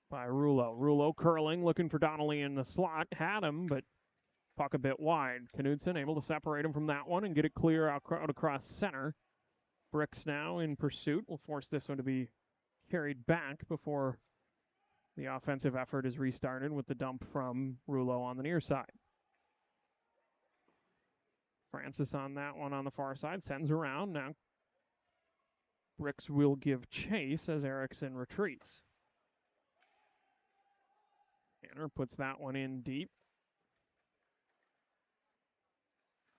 by Rouleau. Rouleau curling, looking for Donnelly in the slot. Had him, but puck a bit wide. Knutson able to separate him from that one and get it clear out across center. Bricks now in pursuit. Will force this one to be carried back before the offensive effort is restarted with the dump from Rouleau on the near side. Francis on that one on the far side. Sends around. Now Bricks will give chase as Erickson retreats. Tanner puts that one in deep.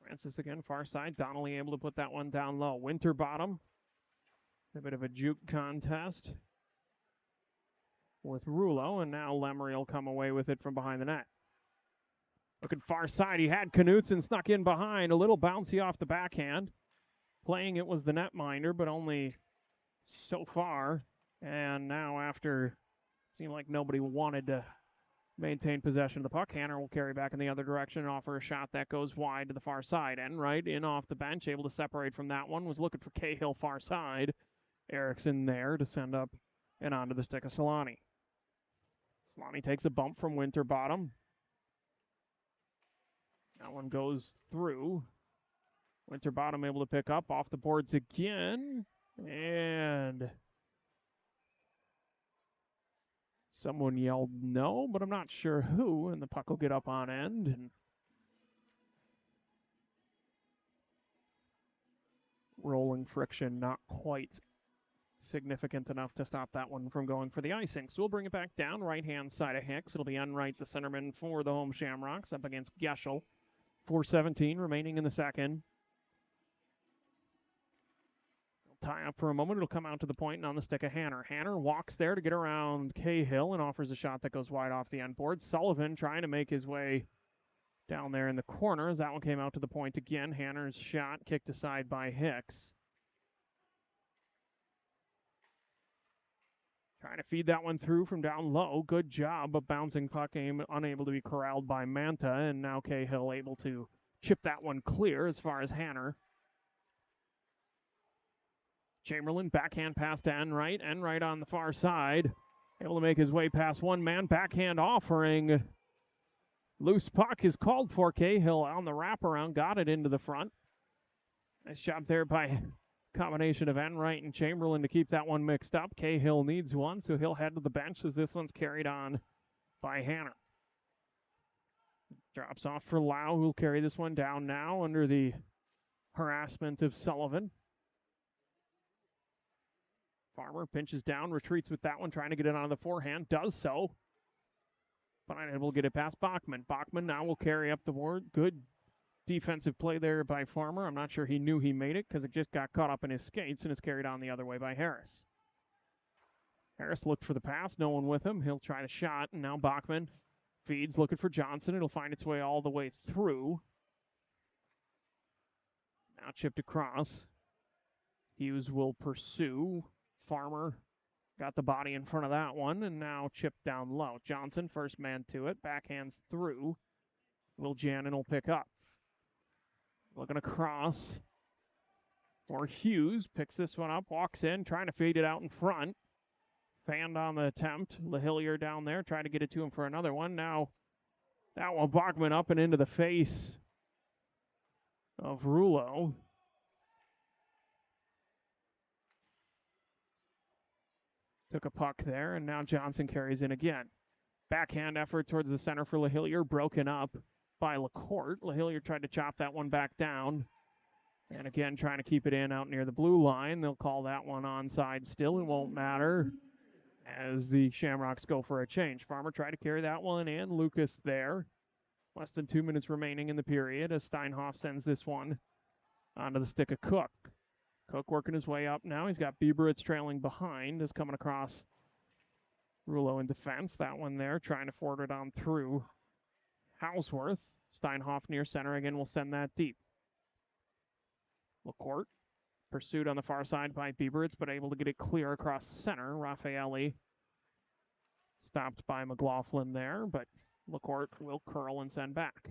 Francis again, far side. Donnelly able to put that one down low. Winterbottom. A bit of a juke contest with Rouleau, and now Lemery will come away with it from behind the net. Looking far side, he had Knutson snuck in behind, a little bouncy off the backhand. Playing it was the netminder, but only so far. And now after it seemed like nobody wanted to maintain possession of the puck, Hanner will carry back in the other direction and offer a shot that goes wide to the far side. And right in off the bench, able to separate from that one, was looking for Cahill far side. Erickson there to send up and onto the stick of Solani. Solani takes a bump from Winterbottom. That one goes through. Winterbottom able to pick up off the boards again. And someone yelled no, but I'm not sure who. And the puck will get up on end. And rolling friction not quite significant enough to stop that one from going for the icing. So we'll bring it back down, right-hand side of Hicks. It'll be Unright, the centerman for the home Shamrocks, up against Geschel. 4:17 remaining in the second. tie up for a moment. It'll come out to the point and on the stick of Hanner. Hanner walks there to get around Cahill and offers a shot that goes wide off the end board. Sullivan trying to make his way down there in the corner as that one came out to the point again. Hanner's shot kicked aside by Hicks. Trying to feed that one through from down low. Good job, but bouncing puck unable to be corralled by Manta, and now Cahill able to chip that one clear as far as Hanner. Chamberlain, backhand pass to Enright. Enright on the far side. Able to make his way past one man. Backhand offering. Loose puck is called for. Cahill on the wraparound. Got it into the front. Nice job there by combination of Enright and Chamberlain to keep that one mixed up. Cahill needs one, so he'll head to the bench as this one's carried on by Hanner. Drops off for Lau, who'll carry this one down now under the harassment of Sullivan. Farmer pinches down, retreats with that one, trying to get it on the forehand. Does so, but unable to get it past Bachman. Bachman now will carry up the board. Good defensive play there by Farmer. I'm not sure he knew he made it because it just got caught up in his skates and is carried on the other way by Harris. Harris looked for the pass. No one with him. He'll try the shot, and now Bachman feeds, looking for Johnson. It'll find its way all the way through. Now chipped across. Hughes will pursue. Farmer got the body in front of that one, and now chipped down low. Johnson, first man to it, backhands through. Will Jannon will pick up. Looking across. Or Hughes picks this one up, walks in, trying to feed it out in front. Fanned on the attempt. LaHillier down there, trying to get it to him for another one. Now, that one Bachman up and into the face of Rouleau. Took a puck there, and now Johnson carries in again. Backhand effort towards the center for LaHillier, broken up by LaCourte. LaHillier tried to chop that one back down. And again, trying to keep it in out near the blue line. They'll call that one onside still. It won't matter as the Shamrocks go for a change. Farmer tried to carry that one in. Lucas there. Less than 2 minutes remaining in the period as Steinhoff sends this one onto the stick of Cook. Cook working his way up now. He's got Bieberitz trailing behind. Is coming across Rouleau in defense. That one there, trying to forward it on through Houseworth. Steinhoff near center again will send that deep. LaCourte pursued on the far side by Bieberitz, but able to get it clear across center. Raffaelli stopped by McLaughlin there, but LaCourte will curl and send back.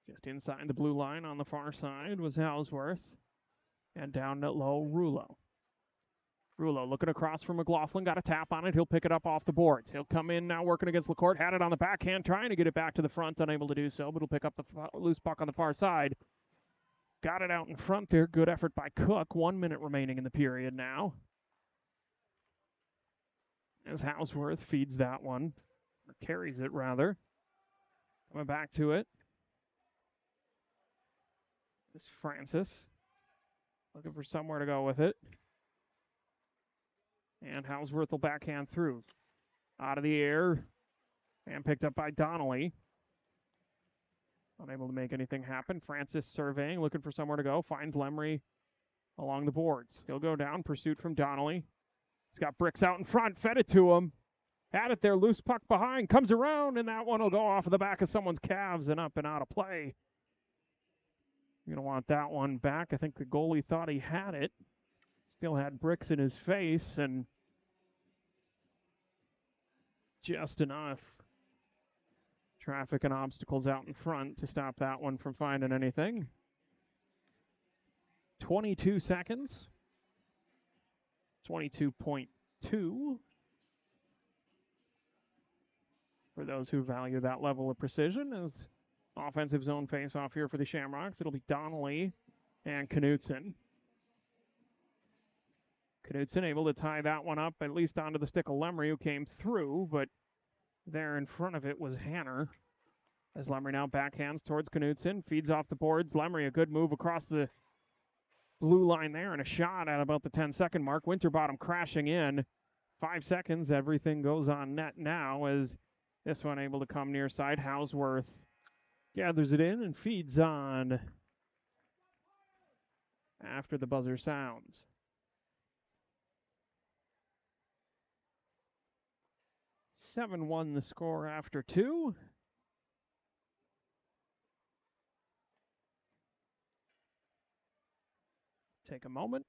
Just inside the blue line on the far side was Houseworth. And down at low, Rouleau. Rouleau looking across from McLaughlin. Got a tap on it. He'll pick it up off the boards. He'll come in now working against LaCourte. Had it on the backhand, trying to get it back to the front. Unable to do so, but he'll pick up the loose puck on the far side. Got it out in front there. Good effort by Cook. 1 minute remaining in the period now. As Houseworth feeds that one. Or carries it, rather. Coming back to it. This Francis. Looking for somewhere to go with it. And Houseworth will backhand through. Out of the air. And picked up by Donnelly. Unable to make anything happen. Francis surveying, looking for somewhere to go. Finds Lemry along the boards. He'll go down. Pursuit from Donnelly. He's got Bricks out in front. Fed it to him. Had it there. Loose puck behind. Comes around, and that one will go off of the back of someone's calves and up and out of play. You're going to want that one back. I think the goalie thought he had it. Still had Bricks in his face, and just enough traffic and obstacles out in front to stop that one from finding anything. 22 seconds. 22.2. For those who value that level of precision, as offensive zone face-off here for the Shamrocks. It'll be Donnelly and Knutson. Knutson able to tie that one up, at least onto the stick of Lemry, who came through, but there in front of it was Hanner. As Lemry now backhands towards Knutson, feeds off the boards. Lemry, a good move across the blue line there, and a shot at about the 10-second mark. Winterbottom crashing in. 5 seconds, everything goes on net now as this one able to come near side. Houseworth gathers it in and feeds on after the buzzer sounds. "7-1" the score after 2. Take a moment,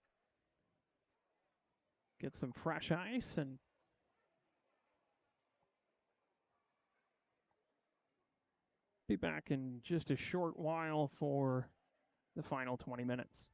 get some fresh ice, and be back in just a short while for the final 20 minutes.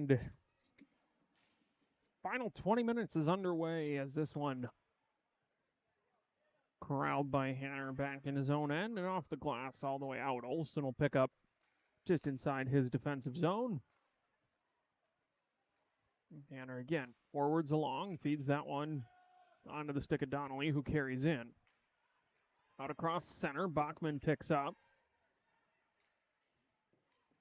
And final 20 minutes is underway as this one corralled by Hanner back in his own end and off the glass all the way out. Olsen will pick up just inside his defensive zone. Hanner again, forwards along, feeds that one onto the stick of Donnelly, who carries in. Out across center, Bachman picks up.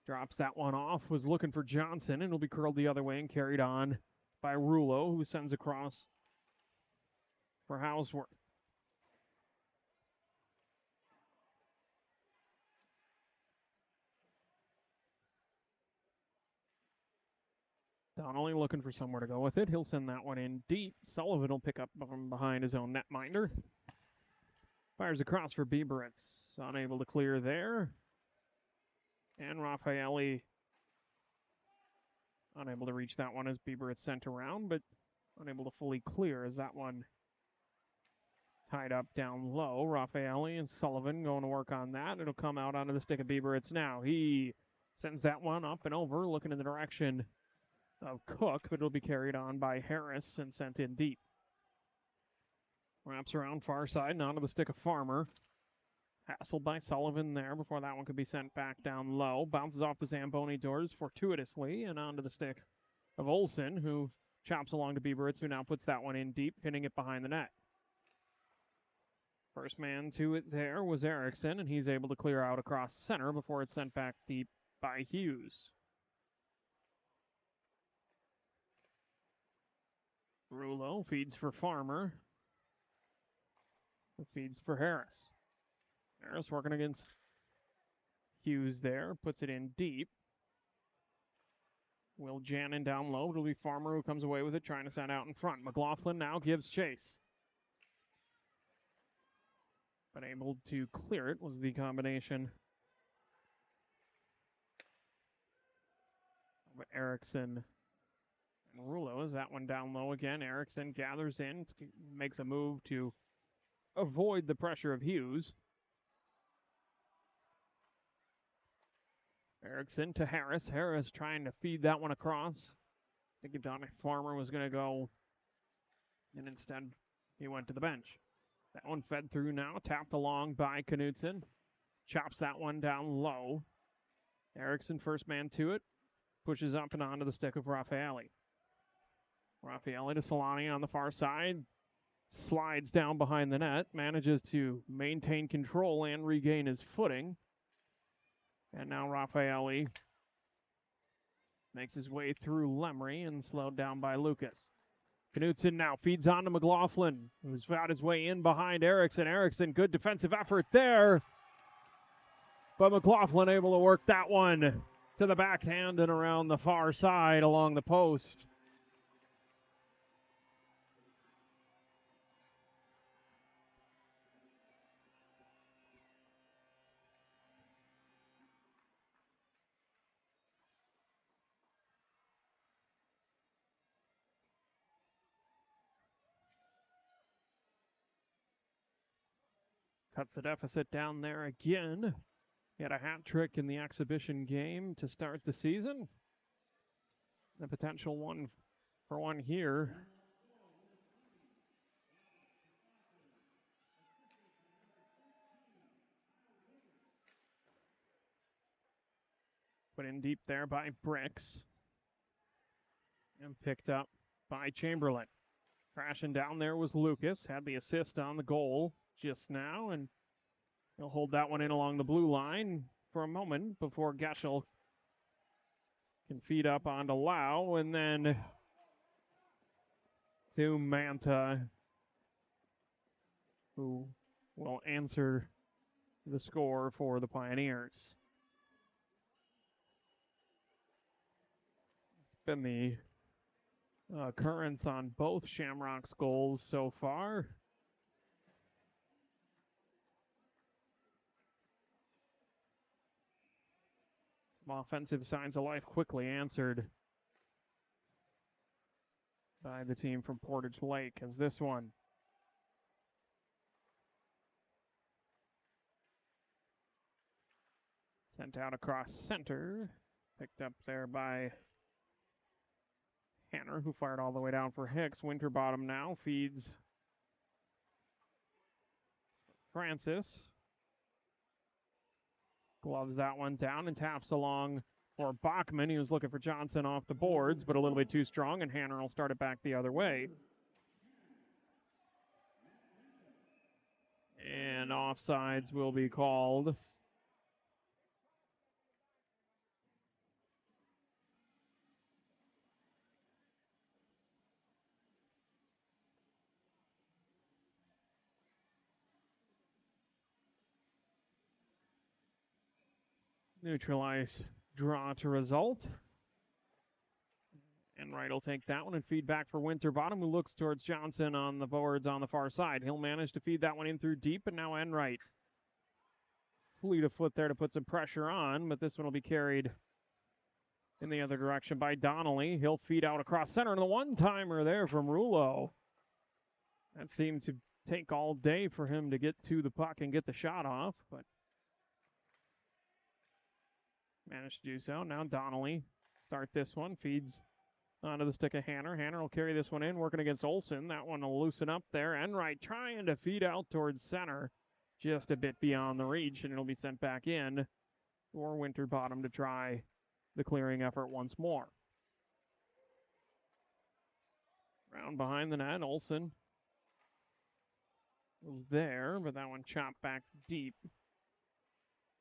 Drops that one off, was looking for Johnson, and will be curled the other way and carried on by Rulo, who sends across for Houseworth. Donnelly looking for somewhere to go with it. He'll send that one in deep. Sullivan will pick up from behind his own netminder. Fires across for Bieberitz. Unable to clear there. And Raffaelli unable to reach that one as Bieberitz sent around, but unable to fully clear as that one tied up down low. Raffaelli and Sullivan going to work on that. It'll come out onto the stick of Bieberitz now. He sends that one up and over, looking in the direction of Cook, but it'll be carried on by Harris and sent in deep. Wraps around far side and onto the stick of Farmer. Hassled by Sullivan there before that one could be sent back down low. Bounces off the Zamboni doors fortuitously and onto the stick of Olsen, who chops along to Bieberitz, who now puts that one in deep, pinning it behind the net. First man to it there was Erickson, and he's able to clear out across center before it's sent back deep by Hughes. Rulo feeds for Farmer. Feeds for Harris. Harris working against Hughes there. Puts it in deep. Will Jannon down low. It'll be Farmer who comes away with it, trying to send out in front. McLaughlin now gives chase. But able to clear it was the combination of Erickson and Rulo. Is that one down low again? Erickson gathers in, makes a move to avoid the pressure of Hughes. Erickson to Harris. Harris trying to feed that one across. I think Donnie Farmer was going to go, and instead he went to the bench. That one fed through now, tapped along by Knutson. Chops that one down low. Erickson, first man to it, pushes up and onto the stick of Raffaelli. Raffaelli to Solani on the far side. Slides down behind the net, manages to maintain control and regain his footing. And now Raffaelli makes his way through Lemry and slowed down by Lucas. Knutson now feeds on to McLaughlin, who's found his way in behind Erickson. Erickson, good defensive effort there. But McLaughlin able to work that one to the backhand and around the far side along the post. Cuts the deficit down there again. He had a hat trick in the exhibition game to start the season. The potential one for one here. Put in deep there by Bricks. And picked up by Chamberlain. Crashing down there was Lucas. Had the assist on the goal just now. And he'll hold that one in along the blue line for a moment before Geschel can feed up onto Lau. And then to Manta, who will answer the score for the Pioneers. It's been the occurrence on both Shamrocks goals so far. Some offensive signs of life quickly answered by the team from Portage Lake as this one sent out across center, picked up there by Hanner, who fired all the way down for Hicks. Winterbottom now feeds Francis. Gloves that one down and taps along for Bachman. He was looking for Johnson off the boards, but a little bit too strong, and Hanner will start it back the other way. And offsides will be called. Neutralize draw to result. Enright will take that one and feed back for Winterbottom, who looks towards Johnson on the boards on the far side. He'll manage to feed that one in through deep, and now Enright. Fleet of foot there to put some pressure on, but this one will be carried in the other direction by Donnelly. He'll feed out across center, and the one-timer there from Rulo. That seemed to take all day for him to get to the puck and get the shot off, but managed to do so. Now Donnelly start this one, feeds onto the stick of Hanner. Hanner will carry this one in, working against Olsen. That one will loosen up there. Enright trying to feed out towards center, just a bit beyond the reach, and it'll be sent back in for Winterbottom to try the clearing effort once more. Round behind the net, Olsen was there, but that one chopped back deep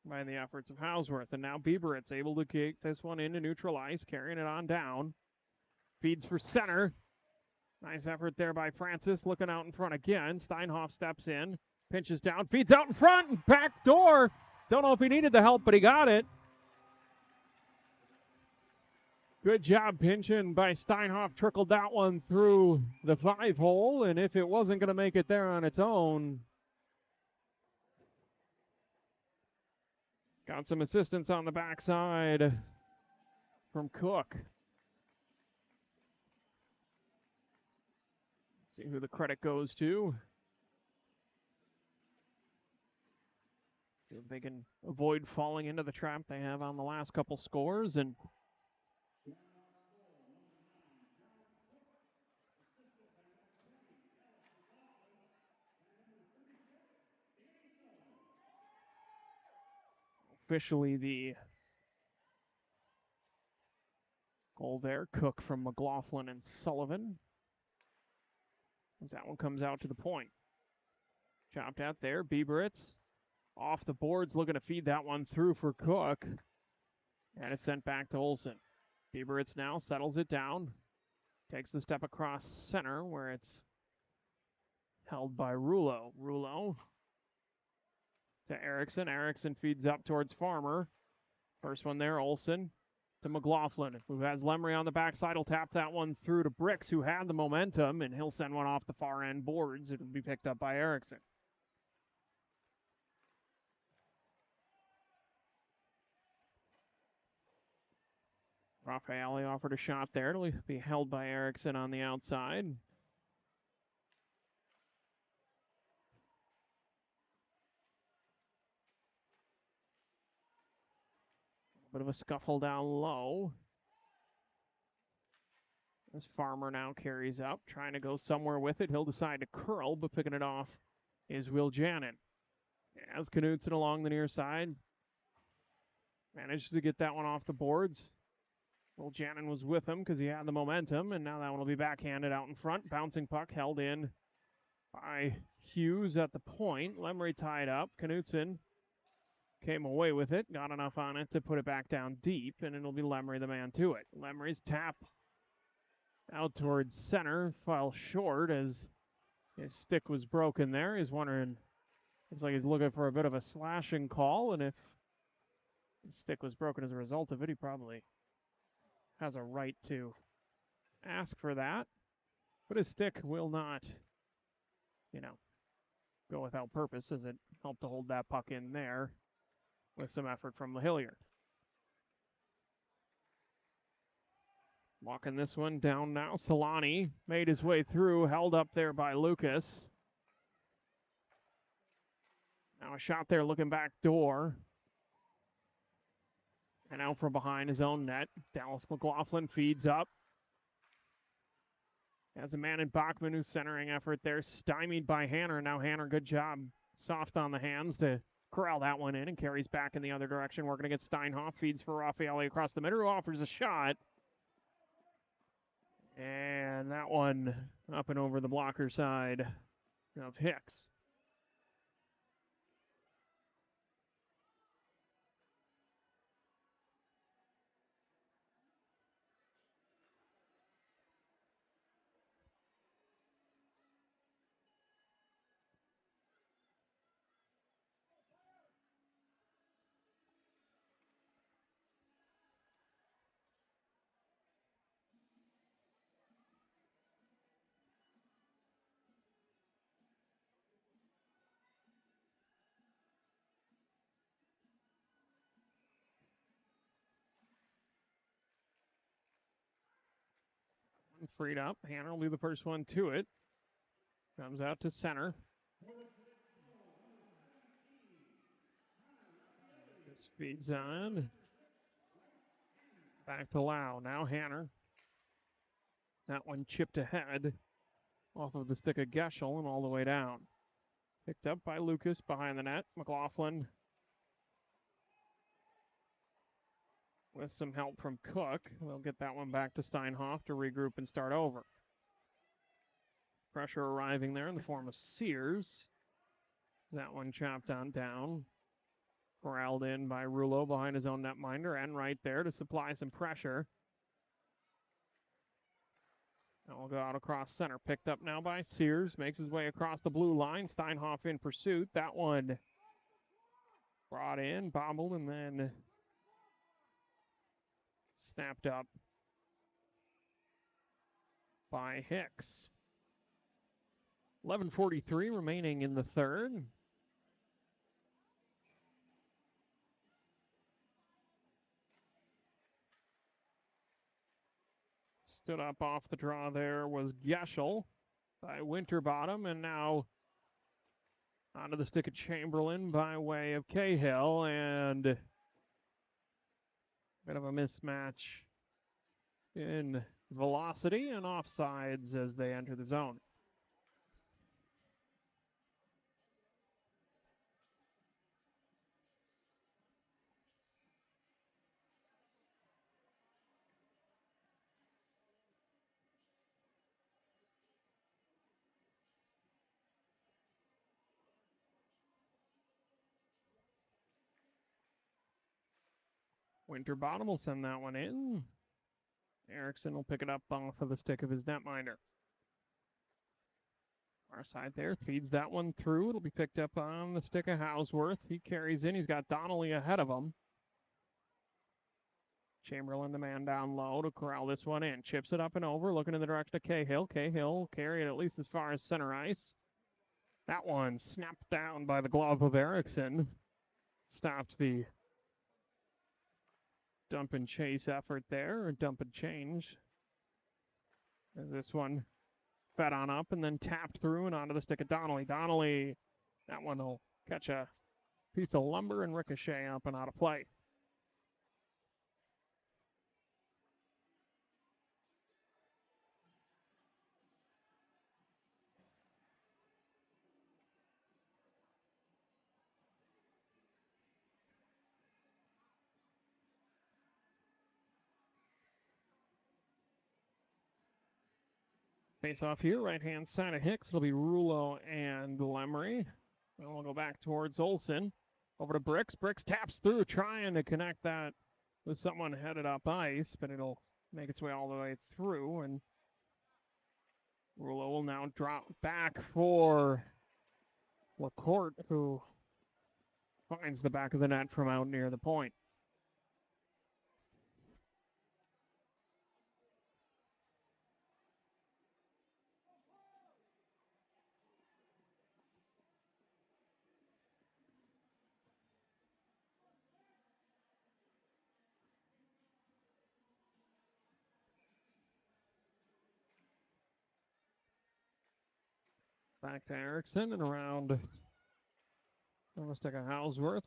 by the efforts of Hausworth. And now Bieberitz able to kick this one in to neutralize, carrying it on down. Feeds for center. Nice effort there by Francis, looking out in front again. Steinhoff steps in, pinches down, feeds out in front, back door. Don't know if he needed the help, but he got it. Good job pinching by Steinhoff. Trickled that one through the 5-hole, and if it wasn't going to make it there on its own, got some assistance on the backside from Cook. See who the credit goes to. See if they can avoid falling into the trap they have on the last couple scores. And officially the goal there. Cook from McLaughlin and Sullivan. As that one comes out to the point. Chopped out there. Bieberitz off the boards, looking to feed that one through for Cook. And it's sent back to Olsen. Bieberitz now settles it down. Takes the step across center where it's held by Rulo. Rulo to Erickson. Erickson feeds up towards Farmer. First one there, Olsen to McLaughlin, who has Lemery on the backside. He'll tap that one through to Bricks, who had the momentum, and he'll send one off the far end boards. It'll be picked up by Erickson. Raffaele offered a shot there. It'll be held by Erickson on the outside. Bit of a scuffle down low. As Farmer now carries up, trying to go somewhere with it. He'll decide to curl, but picking it off is Will Janin. As Knutson along the near side. Managed to get that one off the boards. Will Janin was with him because he had the momentum, and now that one will be backhanded out in front. Bouncing puck held in by Hughes at the point. Lemery tied up. Knutson came away with it, got enough on it to put it back down deep, and it'll be Lemery the man to it. Lemery's tap out towards center, fell short as his stick was broken there. He's wondering, looks like he's looking for a bit of a slashing call, and if his stick was broken as a result of it, he probably has a right to ask for that. But his stick will not, go without purpose, as it helped to hold that puck in there with some effort from the Hilliard. Walking this one down now. Solani made his way through, held up there by Lucas. Now a shot there looking back door. And out from behind his own net. Dallas McLaughlin feeds up. Has a man in Bachman who's centering effort there, stymied by Hanner. Now Hanner, good job, soft on the hands to corral that one in and carries back in the other direction. Working against Steinhoff, feeds for Raffaele across the middle, who offers a shot. And that one up and over the blocker side of Hicks. Freed up. Hanner will be the first one to it. Comes out to center. This feeds on. Back to Lau. Now Hanner. That one chipped ahead off of the stick of Geschel and all the way down. Picked up by Lucas behind the net. McLaughlin with some help from Cook. They'll get that one back to Steinhoff to regroup and start over. Pressure arriving there in the form of Sears. That one chopped on down. Corralled in by Rouleau behind his own netminder and right there to supply some pressure. And we'll go out across center. Picked up now by Sears. Makes his way across the blue line. Steinhoff in pursuit. That one brought in, bobbled, and then snapped up by Hicks. 11:43 remaining in the third. Stood up off the draw there was Geschel by Winterbottom, and now onto the stick of Chamberlain by way of Cahill, and a bit of a mismatch in velocity and offsides as they enter the zone. Winterbottom will send that one in. Erickson will pick it up off of the stick of his netminder. Our side there feeds that one through. It'll be picked up on the stick of Hausworth. He carries in. He's got Donnelly ahead of him. Chamberlain, the man down low to corral this one in. Chips it up and over, looking in the direction of Cahill. Cahill carry it at least as far as center ice. That one snapped down by the glove of Erickson. Stopped the dump and chase effort there, or dump and change. And this one fed on up and then tapped through and onto the stick of Donnelly. Donnelly, that one will catch a piece of lumber and ricochet up and out of play. Face off here, right-hand side of Hicks. It'll be Rouleau and Lemery. And we'll go back towards Olsen. Over to Bricks. Bricks taps through, trying to connect that with someone headed up ice, but it'll make its way all the way through. And Rouleau will now drop back for Lacourt, who finds the back of the net from out near the point. Back to Erickson and around almost like a Hausworth.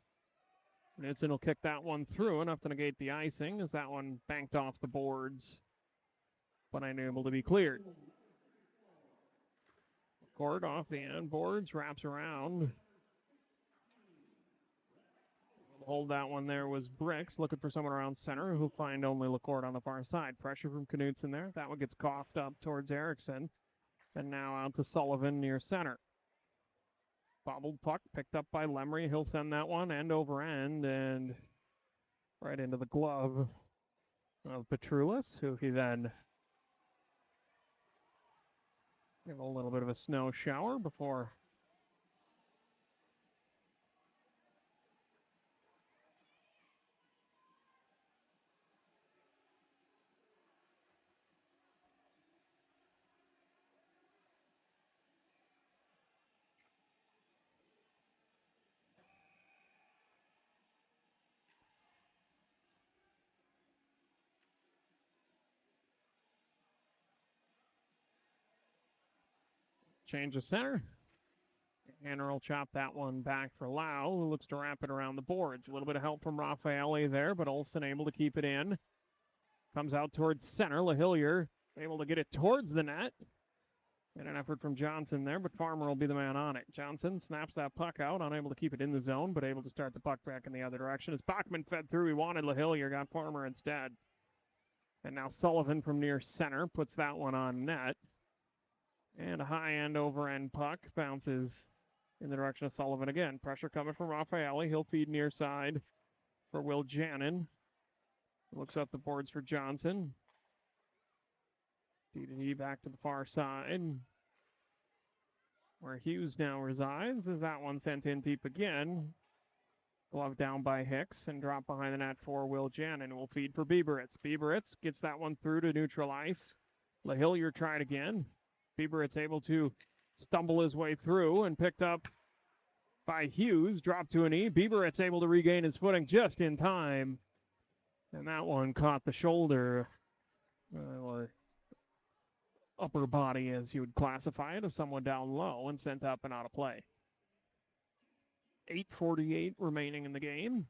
Knudsen will kick that one through, enough to negate the icing as that one banked off the boards, but unable to be cleared. Court off the end boards, wraps around. Hold that one there was Bricks, looking for someone around center who'll find only LaCourte on the far side. Pressure from Knutson there. That one gets coughed up towards Erickson. And now out to Sullivan near center. Bobbled puck picked up by Lemry. He'll send that one end over end and right into the glove of Petroulis, who he then gave a little bit of a snow shower before change of center. Hanner will chop that one back for Lau, who looks to wrap it around the boards. A little bit of help from Raffaele there, but Olsen able to keep it in. Comes out towards center. LaHillier able to get it towards the net. And an effort from Johnson there, but Farmer will be the man on it. Johnson snaps that puck out, unable to keep it in the zone, but able to start the puck back in the other direction. As Bachman fed through, he wanted LaHillier, got Farmer instead. And now Sullivan from near center puts that one on net. And a high end over end puck bounces in the direction of Sullivan again. Pressure coming from Raffaele. He'll feed near side for Will Jannon. Looks up the boards for Johnson. D back to the far side, where Hughes now resides. As that one sent in deep again. Glove down by Hicks and drop behind the net for Will Jannon. Will feed for Bieberitz. Bieberitz gets that one through to neutral ice. LaHillier tried again. Bieberitz able to stumble his way through and picked up by Hughes. Dropped to a knee. Bieberitz able to regain his footing just in time. And that one caught the shoulder, or upper body as you would classify it, of someone down low and sent up and out of play. 8:48 remaining in the game.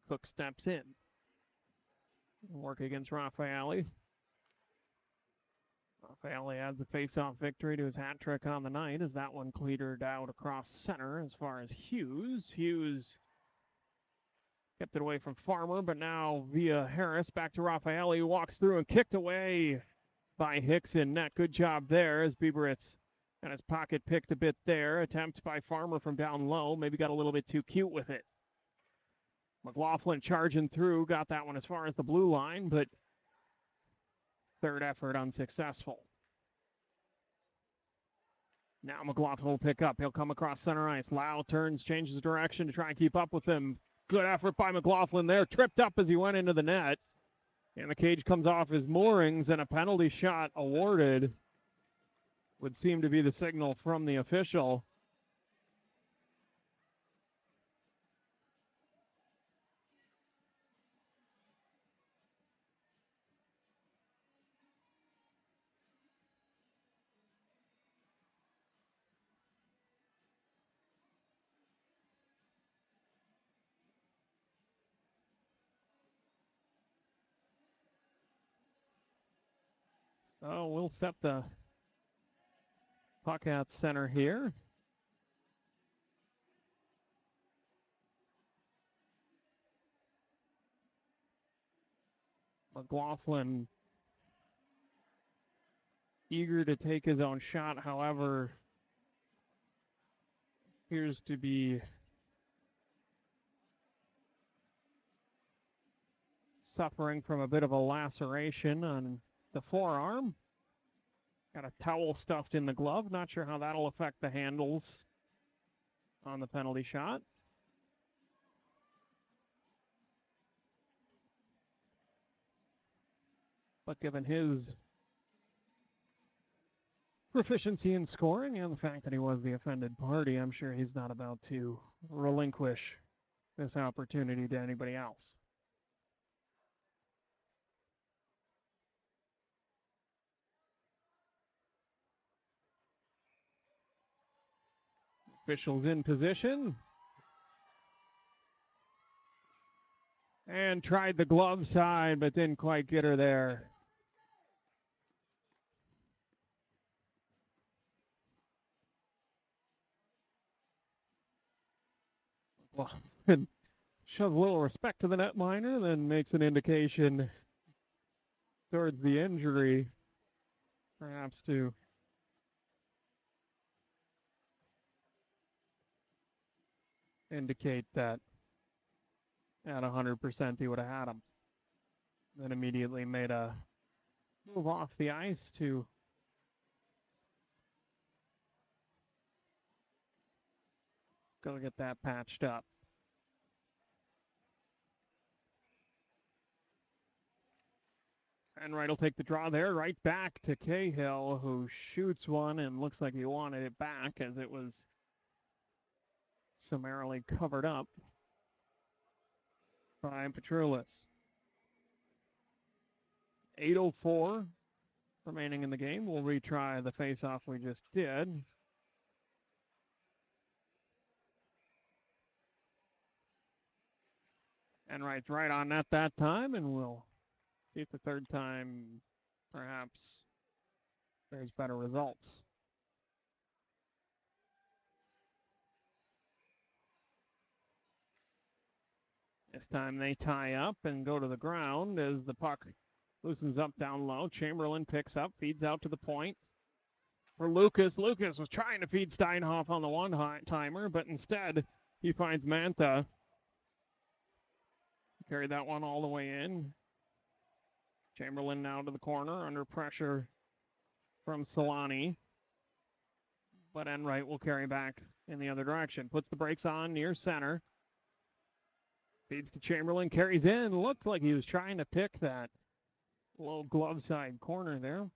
Cook steps in. Work against Raffaele. Raffaele adds a face-off victory to his hat trick on the night as that one cleared out across center as far as Hughes. Hughes kept it away from Farmer, but now via Harris back to Raffaele, who walks through and kicked away by Hicks in net. Good job there as Bieberitz and his pocket picked a bit there. Attempt by Farmer from down low. Maybe got a little bit too cute with it. McLaughlin charging through. Got that one as far as the blue line, but third effort unsuccessful. Now McLaughlin will pick up. He'll come across center ice. Lau turns, changes direction to try and keep up with him. Good effort by McLaughlin there. Tripped up as he went into the net. And the cage comes off his moorings, and a penalty shot awarded would seem to be the signal from the official. So we'll set the puck at center here. McLaughlin eager to take his own shot, however, appears to be suffering from a bit of a laceration on the forearm. Got a towel stuffed in the glove. Not sure how that'll affect the handles on the penalty shot. But given his proficiency in scoring and the fact that he was the offended party, I'm sure he's not about to relinquish this opportunity to anybody else. Officials in position. And tried the glove side, but didn't quite get her there. Well, shows a little respect to the netminder, then makes an indication towards the injury, perhaps to indicate that at 100% he would have had him. Then immediately made a move off the ice to go get that patched up. Enright will take the draw there, right back to Cahill, who shoots one and looks like he wanted it back as it was summarily covered up by Petroulis. 8:04 remaining in the game. We'll retry the face-off we just did. Enright's right on net that time, and we'll see if the third time perhaps there's better results. This time they tie up and go to the ground as the puck loosens up down low. Chamberlain picks up, feeds out to the point for Lucas. Lucas was trying to feed Steinhoff on the one-timer, but instead he finds Mantha. Carried that one all the way in. Chamberlain now to the corner under pressure from Solani. But Enright will carry back in the other direction. Puts the brakes on near center. Feeds to Chamberlain, carries in. Looked like he was trying to pick that low glove side corner there.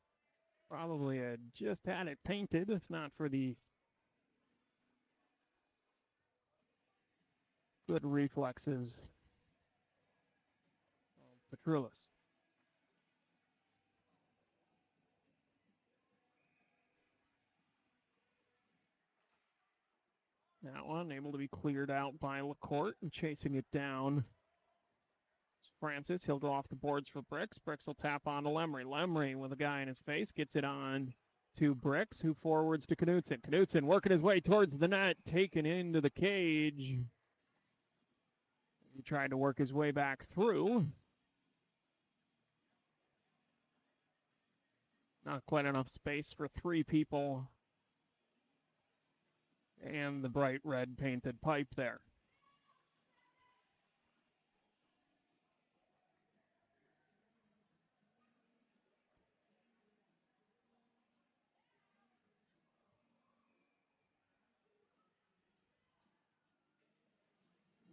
Probably had just had it painted, if not for the good reflexes of Petroulis. That one able to be cleared out by LaCourte and chasing it down. Francis, he'll go off the boards for Bricks. Bricks will tap on to Lemry. Lemry with a guy in his face gets it on to Bricks, who forwards to Knutson. Knutson working his way towards the net, taken into the cage. He tried to work his way back through. Not quite enough space for three people. And the bright red painted pipe there.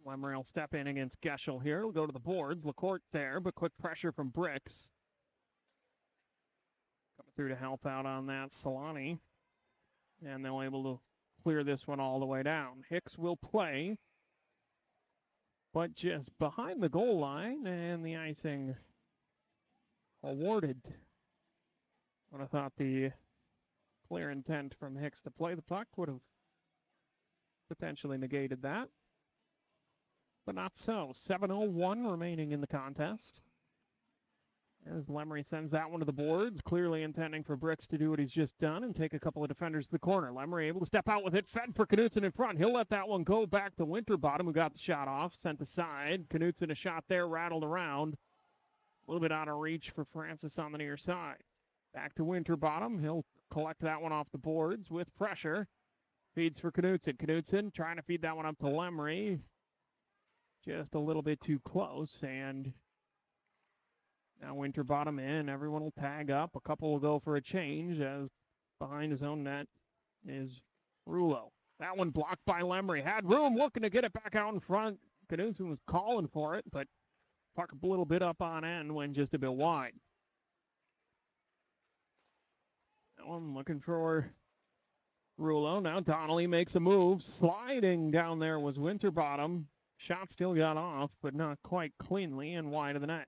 Lemry will step in against Geschel here. He'll go to the boards. LaCourte there, but quick pressure from Bricks. Coming through to help out on that, Solani. And they'll able to clear this one all the way down. Hicks will play, but just behind the goal line, and the icing awarded. Would have thought the clear intent from Hicks to play the puck would have potentially negated that. But not so. 7:01 remaining in the contest. As Lemry sends that one to the boards, clearly intending for Bricks to do what he's just done and take a couple of defenders to the corner. Lemry able to step out with it, fed for Knutson in front. He'll let that one go back to Winterbottom, who got the shot off, sent aside. Knutson a shot there, rattled around. A little bit out of reach for Francis on the near side. Back to Winterbottom. He'll collect that one off the boards with pressure. Feeds for Knutson. Knutson trying to feed that one up to Lemry. Just a little bit too close, and now Winterbottom in. Everyone will tag up. A couple will go for a change as behind his own net is Rulo. That one blocked by Lemry. Had room looking to get it back out in front. Knutson was calling for it, but puck a little bit up on end, went just a bit wide. That one looking for Rulo. Now Donnelly makes a move. Sliding down there was Winterbottom. Shot still got off, but not quite cleanly and wide of the net.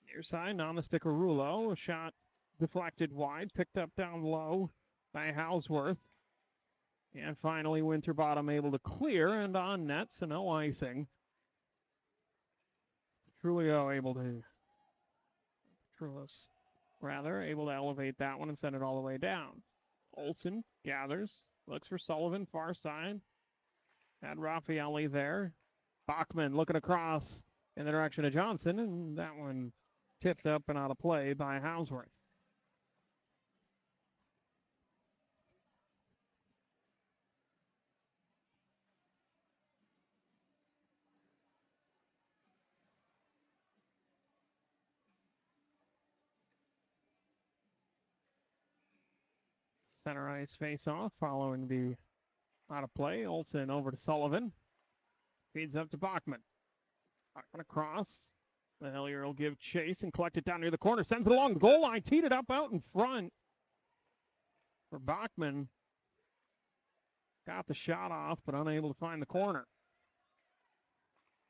Near side, on the stick of Rulo. A shot deflected wide, picked up down low by Hausworth. And finally, Winterbottom able to clear and on net, so no icing. Trulio able to, Trulis, rather, able to elevate that one and send it all the way down. Olsen gathers, looks for Sullivan, far side. Had Raffaelli there. Bachman looking across in the direction of Johnson, and that one tipped up and out of play by Hausworth. Center ice face-off following the out of play. Olsen over to Sullivan. Feeds up to Bachman. Bachman across. The Hillier will give chase and collect it down near the corner. Sends it along the goal line. Teed it up out in front for Bachman. Got the shot off, but unable to find the corner.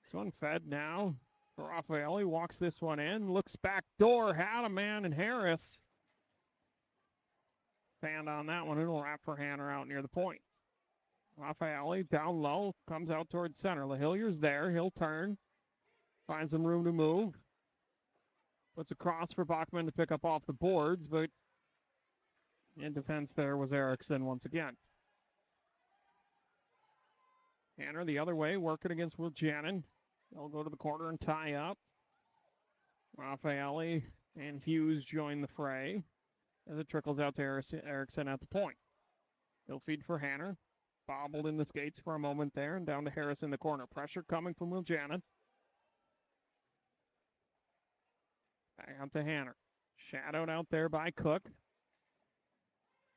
This one fed now for Raffaelli. Walks this one in. Looks back door. Had a man in Harris. Fanned on that one. It'll wrap for Hanner out near the point. Raffaelli down low. Comes out towards center. LaHillier's there. He'll turn. Finds some room to move. Puts a cross for Bachman to pick up off the boards, but in defense there was Erickson once again. Hanner the other way, working against Will Jannon. They'll go to the corner and tie up. Raffaelli and Hughes join the fray as it trickles out to Erickson at the point. He'll feed for Hanner. Bobbled in the skates for a moment there and down to Harris in the corner. Pressure coming from Will Jannon. Back out to Hanner. Shadowed out there by Cook.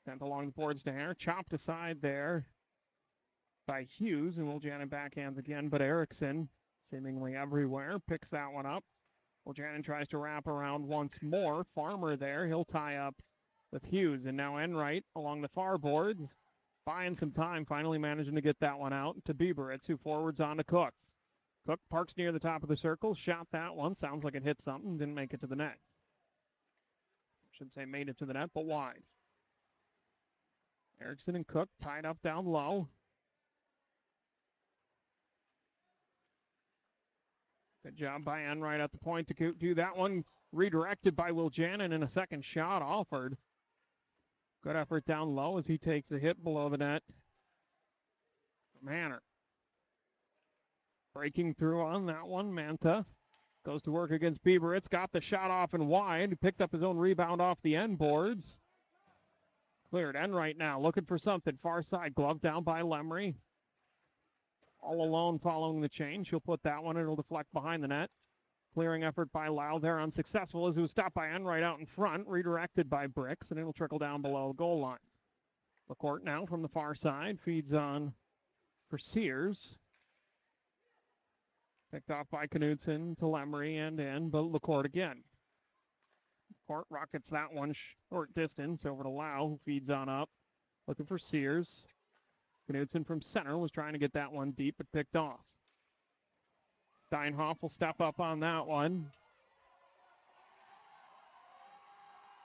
Sent along the boards to Hanner. Chopped aside there by Hughes. And Will Jannon backhands again. But Erickson, seemingly everywhere, picks that one up. Will Jannon tries to wrap around once more. Farmer there. He'll tie up with Hughes. And now Enright along the far boards. Buying some time. Finally managing to get that one out to Bieberitz, who forwards on to Cook. Cook parks near the top of the circle. Shot that one. Sounds like it hit something. Didn't make it to the net. Should say made it to the net, but wide. Erickson and Cook tied up down low. Good job by Enright at the point to do that one. Redirected by Will Jannon, and a second shot offered. Good effort down low as he takes the hit below the net from Hanner. Breaking through on that one, Manta goes to work against Bieberitz. Got the shot off and wide. Picked up his own rebound off the end boards. Cleared. Enright now looking for something. Far side, glove down by Lemry. All alone following the change. He'll put that one. It'll deflect behind the net. Clearing effort by Lau there, unsuccessful as it was stopped by Enright out in front. Redirected by Bricks, and it'll trickle down below the goal line. LaCourte now from the far side. Feeds on for Sears. Picked off by Knudsen to Lemry and in, but LaCourte again. LaCourte rockets that one short distance over to Lau, who feeds on up. Looking for Sears. Knudsen from center was trying to get that one deep, but picked off. Steinhoff will step up on that one.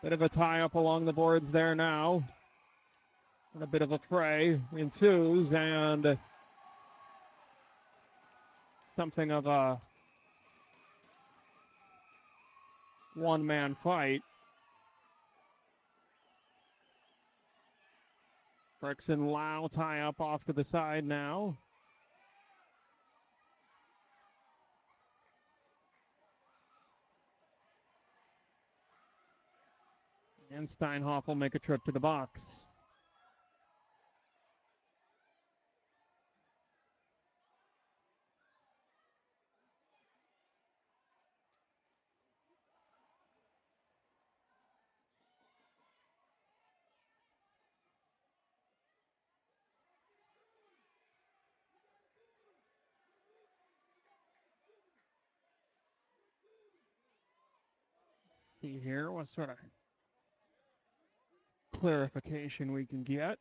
Bit of a tie-up along the boards there now. And a bit of a fray ensues, and something of a one-man fight. Bricks and Lau tie up off to the side now. And Steinhoff will make a trip to the box. See here what sort of clarification we can get.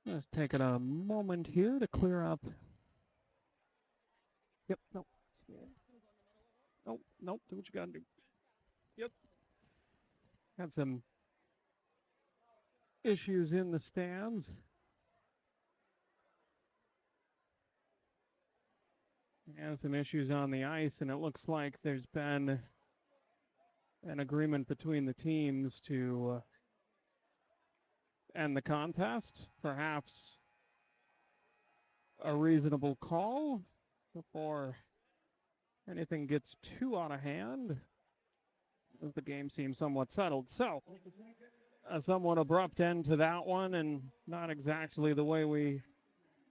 Just taking a moment here to clear up. Yep, no. Nope, nope, do what you gotta do. Yep. Had some issues in the stands. And some issues on the ice, and it looks like there's been an agreement between the teams to end the contest. Perhaps a reasonable call before anything gets too out of hand, as the game seems somewhat settled. So, a somewhat abrupt end to that one, and not exactly the way we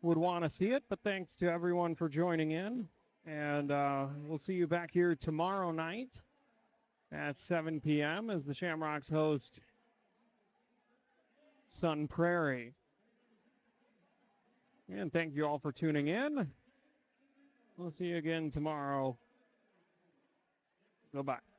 would want to see it, but thanks to everyone for joining in. And we'll see you back here tomorrow night at 7 p.m. as the Shamrocks host Sun Prairie. And thank you all for tuning in. We'll see you again tomorrow. Goodbye.